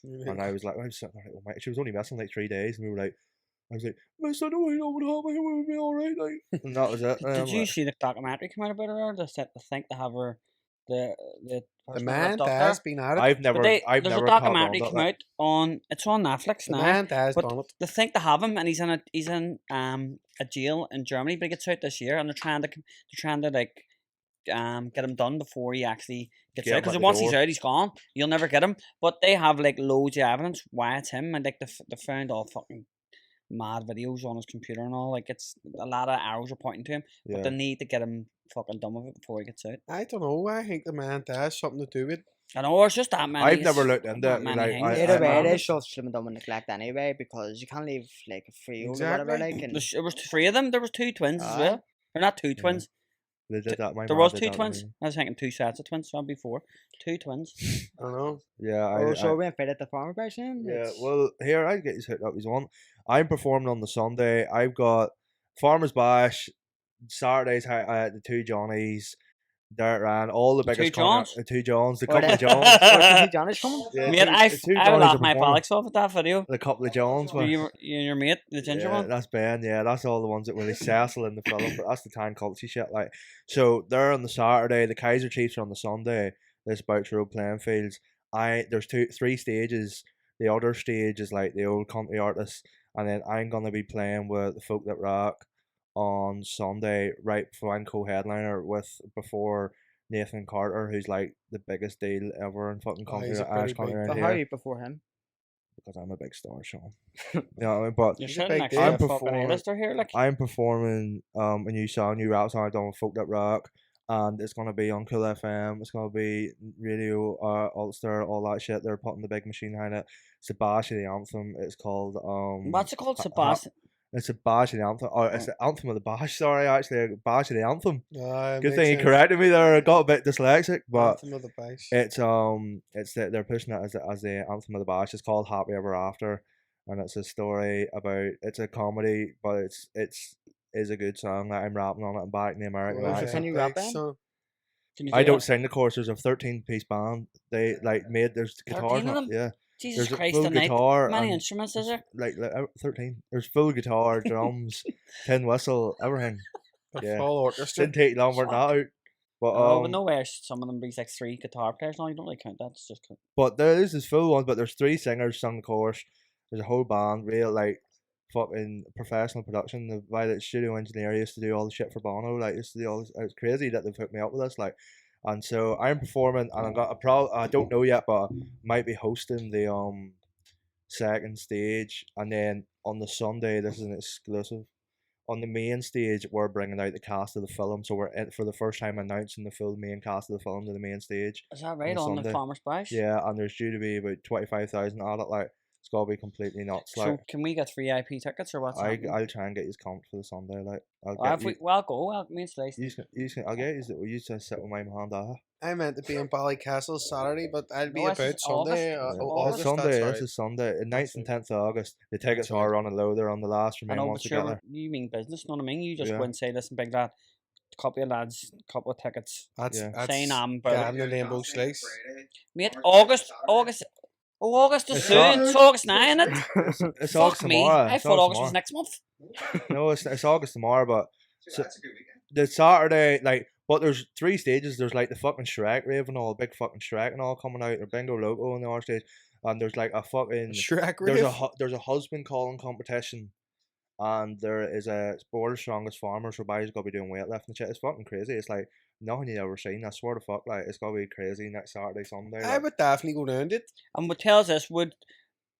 And I was like, I was sitting there like, "Oh my!" She was only missing like 3 days, and we were like, I was like, "Miss, I know you know what happened. It would be all right." Like, and that was it. And I'm Did you like, see the documentary come out about her? Or just to think to have her the The person man abducted has her? been at it. I've never, I've there's never a caught documentary on to come that. out on. It's on Netflix The now. man has but done it. they think to have him, and he's in a jail in Germany, but he gets out this year, and they're trying to like get him done before he actually gets Get out. him Because at the once he's door. out, he's gone. You'll never get him. But they have like loads of evidence why it's him, and like they found all fucking mad videos on his computer and all. Like it's a lot of arrows are pointing to him, Yeah. but they need to get him fucking done with it before he gets out. I don't know. I think the man has something to do with. I know it's just that many. I've never looked into that it. many Like, things. Either way, I'm- it is should have been done with neglect anyway, because you can't leave like a 3-year-old or whatever. Exactly. Like, and There was three of them. There was two twins as Aye. well. They're not two twins. They did that. My There mum was did two that to twins. me. I was thinking two sets of twins. So that'd be four. Two twins. I don't know. Yeah, oh, so we invited the farmer bash in. Yeah, It's- well, here I get his hooked up. He's one. I'm performing on the Sunday. I've got Farmers Bash, Saturdays the two Johnnies, Dirt Ran, all the biggest Johns? the two Johns, the Or couple of the- Johns. or to see Johnny's coming. Yeah, Mate, I the two I Johnnies laughed are my performing. bollocks off at that video. The couple of Johns, man. You and your mate, the ginger Yeah, one. that's Ben. Yeah, that's all the ones that really Cecil in the film. But that's the TANG CULCHIE shit. Like, so they're on the Saturday. The Kaiser Chiefs are on the Sunday. This Bouch Road playing fields. There's three stages. The other stage is like the old country artists, and then I'm gonna be playing with the Folk That Rock on Sunday, right before I'm co-headliner before Nathan Carter, who's like the biggest deal ever in fucking country, he's a Irish pretty country big around But here. how are you before him? Because I'm a big star, Sean. You know what I mean? But You're He's a sitting big next deal. to I'm a fucking performing- A-lister here, like. I'm performing a new rap song I've done with Folk That Rock, and it's gonna be on Cool FM. It's gonna be radio, Ulster, all that shit. They're putting the big machine behind it. It's the bash of the anthem. It's called What's it called? ha- Sebastian. It's a bash of the anthem. Oh, it's the anthem of the bash. Sorry, actually, a bash of the anthem. Good Good thing you corrected me there. I got a bit dyslexic, but Anthem of the bash. they're pushing it as the anthem of the bash. It's called Happy Ever After, and it's a story about, it's a comedy, but it's a good song. Like, I'm rapping on it and back in the American Well, accent. Can you rap then? So, Can you I do don't that? sing the chorus. There's a 13-piece band. They like made there's guitars. 13 of on it, them? Yeah, Jesus there's a Christ, full the night. guitar. Many and instruments is there? like 13. There's full guitar, drums, tin whistle, everything. a Yeah. full orchestra. Didn't take long for that out. But Oh, but no way. Some of them brings like three guitar players. No, you don't really count that. It's just But there is this full one, but there's three singers sung the chorus. There's a whole band, real like fucking professional production. The guy that's studio engineer used to do all the shit for Bono, like used to do all this. It's crazy that they've hooked me up with this, like. And so I'm performing, and I don't know yet, but I might be hosting the second stage, and then on the Sunday, this is an exclusive. On the main stage, we're bringing out the cast of the film, so we're for the first time announcing the full main cast of the film to the main stage. is that right the on the Sunday. Farmer's Bash? Yeah, and there's due to be about 25,000 at it. Like, it's gotta be completely nuts. So Like, can we get free IP tickets or what's happening? I'll try and get you comped for the Sunday. Like, I'll Well, get if we, well, I'll go. Well, me and Slice. I'll get you to sit with my hand out. I meant to be in Ballycastle Saturday, but I'll be No, it's about Sunday. August. Yeah. August, It's Sunday. that's This right. is Sunday, the 9th and 10th of August. The tickets right. are running low. They're on the last I remain know, ones but sure, together. you mean business, know what I mean? You just Yeah. go and say, listen, big lad, couple of lads, couple of tickets. That's Yeah. Saying I'm brother. Gavin and Liambos slice. Mate, August is It's soon. not- It's August 9, isn't it? It's Fuck August me. tomorrow. I It's thought August tomorrow. was next month. No, it's August tomorrow, but the Saturday, like, but there's three stages. There's like the fucking Shrek rave and all, big fucking Shrek and all coming out, or Bingo Loco on the other stage, and there's like a fucking Shrek there's rave. there's a husband calling competition, and there is a Border Strongest Farmers where guys gotta be doing weightlifting and shit. It's fucking crazy. It's like nothing you ever seen. I swear to fuck, like it's gotta be crazy next Saturday, Sunday. I Like, would definitely go down to it. And what tells us, would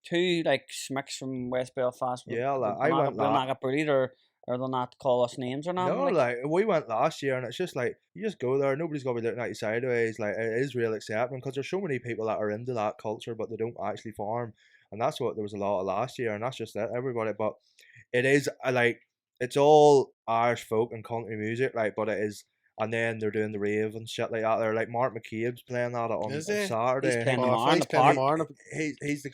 two like smicks from West Belfast, Yeah, like, I went will la- not get bullied or they'll not call us names or not? no, like we went last year, and it's just like you just go there. Nobody's gonna be looking at you sideways. Like, it is real accepting because there's so many people that are into that culture, but they don't actually farm, and that's what there was a lot of last year, and that's just it. Everybody, but it is like it's all Irish folk and country music, like, but it is. And then they're doing the rave and shit like that. They're like Mark McCabe's playing that on Is he? Saturday. He's playing Oh, tomorrow in he's the playing park. tomorrow in the- He's the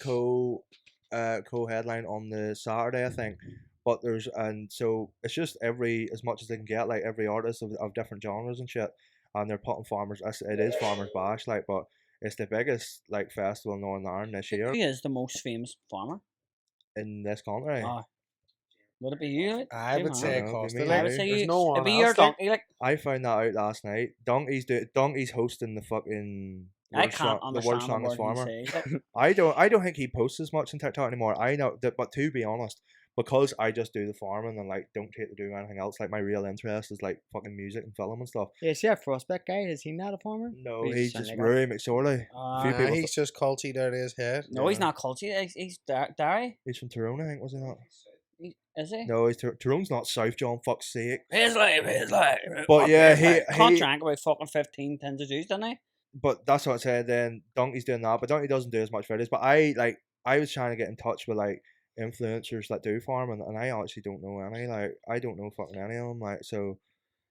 co-headline on the Saturday, I think. But there's, and so it's just as much as they can get, like every artist of different genres and shit, and they're putting it is Farmers Bash, like, but it's the biggest like festival in Northern Ireland this year Who is the most famous farmer? in this country. Ah, would it be you? Like? I You would know. say No, Costa. me I Like, would say there's you. no It'd one be your else. Like, donkey. Like I found that out last night. Donkey's hosting the fucking I World's can't Strong- the world's understand the strongest word farmer. he says. Like, I don't think he posts as much on TikTok anymore. I know that, but to be honest, because I just do the farming and like don't take to do anything else, like my real interest is like fucking music and film and stuff. Yeah, see that Frostback guy? Is he not a farmer? No, He's he's just just like that. Rory McSorley. Few nah, people he's just culty there to his head. no, he's Yeah. not Culchie. He's Derry. He's from Tyrone, I think, was he not? Is he? No, Tyrone's not South John. Fuck's sake. His life. But yeah, Can't he drank about fucking 15 tins of juice, didn't he? but that's what I said. Then Donkey's doing that, but Donkey doesn't do as much videos. But I was trying to get in touch with like influencers that do farming, and I actually don't know any. Like I don't know fucking any of them. Like so,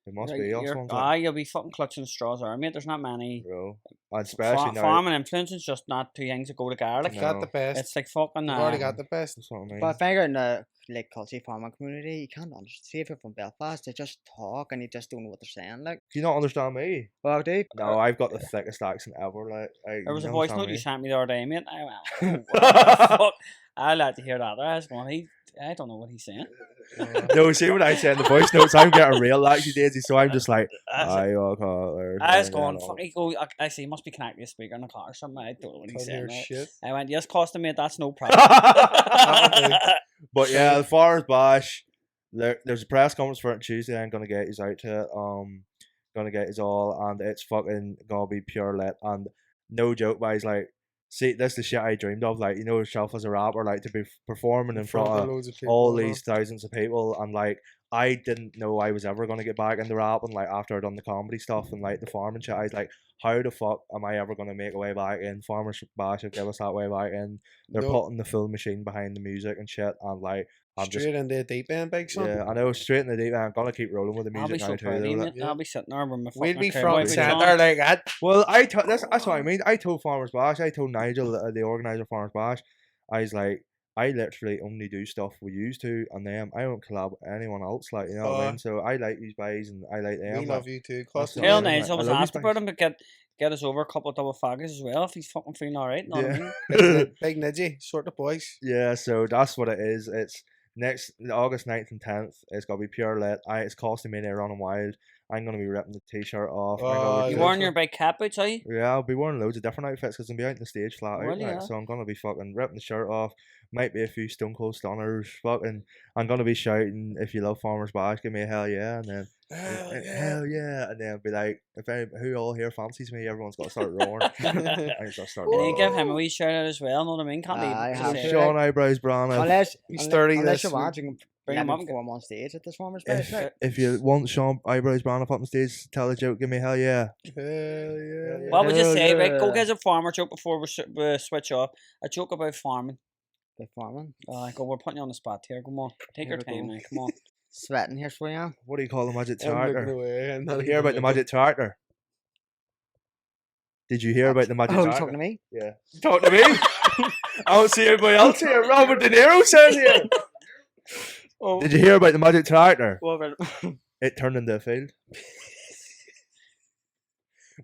it must be us ones. You'll be fucking clutching straws there, mate. There's not many. Bro, and especially now. Farming influencers just not two things that go together. Like, You've got the best. it's like fucking. You've already got the best. That's what I mean. But I figure in the like culture farming community, you can't understand. See if you're from Belfast, they just talk and you just don't know what they're saying. Like, Do you not understand me? well, dude. No, I've got the thickest accent ever. Like, There was a you voice understand note you me? sent me the other day, mate. I went, what the fuck? I'd like to hear that. I was going, I don't know what he's saying. No, see when I send the voice notes, I'm getting real laxy daisy, so I'm just like, I was going, fuck, he go, I see, he must be connecting a speaker in the car or something. I don't know what he's saying. Right? Shit. I went, yes, Costa, mate, that's no problem. But yeah, as far as Bash, there's a press conference for it on Tuesday. I'm gonna get his out to it. Gonna get his all, and it's fucking gonna be pure lit. And no joke, but he's like, see, this is the shit I dreamed of. Like, you know, yourself as a rapper, like to be performing in front of loads of people, all and these thousands of people, and like I didn't know I was ever gonna get back into rapping. Like after I'd done the comedy stuff and like the farming shit, I was like, how the fuck am I ever gonna make a way back in? Farmers Bash will give us that way back in. They're No. putting the full machine behind the music and shit, and like I'm straight into the deep end, big son. yeah, I know, straight in the deep end. I'm gonna keep rolling with the I'll be music so now proud of too. you, Though, mate. like. I'll be sitting there with my We'll fucking be cowboy front boots center on. like that. Well, that's what I mean. I told Farmers Bash, I told Nigel, the organizer of Farmers Bash, I was like, I literally only do stuff we used to, and them. I don't collab with anyone else, like, you know what I mean? So I like these guys, and I like them. We like, love you too, Costa. Tell Yeah, Nigel I was I love asked these about guys. him, but get us over a couple of double faggots as well if he's fucking feeling alright. Know what I mean? Big Nidgy, sort of boys. Yeah, so that's what it is. It's next August 9th and 10th. It's gonna be pure lit. It's costing me running wild. I'm gonna be ripping the t-shirt off. I'm gonna Oh, be You yeah. wearing your big cap boots, are you? Yeah, I'll be wearing loads of different outfits because I'm be out on the stage flat out. Really, Like, yeah? so I'm gonna be fucking ripping the shirt off. Might be a few Stone Cold Stunners. Fucking, I'm gonna be shouting, "If you love Farmers Bash, give me a hell yeah!" And then hell yeah, and then be like, who all here fancies me? Everyone's got to start roaring. I just gotta start And then roaring. give him a wee shout out as well. Know what I mean? Can't I leave. have it. to. Sean Eyebrows Braniff. Unless He's unless- 30 unless this you want, week. you can Bring let him him up. perform on stage at this Farmers Bash. If you want Sean Eyebrows Braniff up on stage, tell a joke, give me hell yeah. Hell yeah. What would you Hell say, right? Go yeah. get a farmer joke before we switch off. A joke about farming. Performing, Go, we're putting you on the spot here. Come on. Take Here your we time go. now. Come on. sweating here for you. What do you call the magic I'm looking tractor? away. I'm not Did you hear about the even magic tractor? Did you hear about the magic Oh, you tractor? talking to me? Yeah. Talk to me. I don't see anybody else here. Robert De Niro says here. Oh. Did you hear about the magic tractor? What about It turned into a field.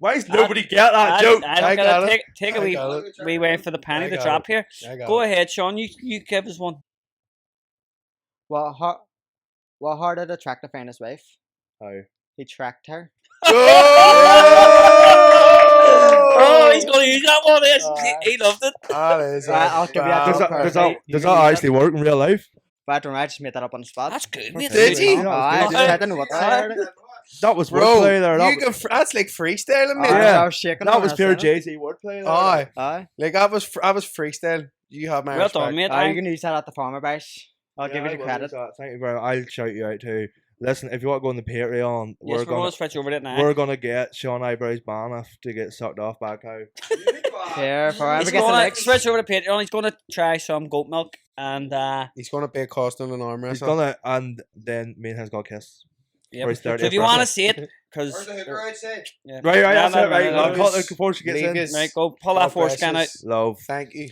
Why does nobody get that joke? I don't I get got it. it. Take a I wee, got it. wee way for the penny I to got drop here. I got Go it. ahead, Sean. You give us one. What hard did a tractor find his wife? How? He tracked her. Oh, he's going to use that one. He loved it. That is Right, I'll give you that Does joke that, does first, right? that, does that actually work in real life? But I don't know, I just made that up on the spot. That's good, mate. Did That's he? good. Oh, I just I don't know what to say. That was Bro, wordplay there. That, you can that's like freestyling, mate. Yeah. I was shaking. that was pure Jay-Z wordplay there. Aye. Aye. Like I was freestyle. You have my Well respect. done, mate. Aye, you can use that at the farmer bash. I'll give you the credit. Thank you very much. I'll shout you out too. Listen, if you want to go on the Patreon, Yes, we're going to switch over to it now. we're gonna get Sean Eyebrows Braniff to get sucked off back out. Here, forever He's gets the going to next. switch over to Patreon. He's going to try some goat milk and He's gonna be a costume and arm He's wrestle. gonna, and then me and him's got a kiss. yeah. For his So 30th if you want to birthday. see it, because outside? yeah. Right, No, that's no, it, right. no, no, I'll no. cut it before she gets Leave in. his- Right, go pull God that foreskin out. bless us. Love. Thank you.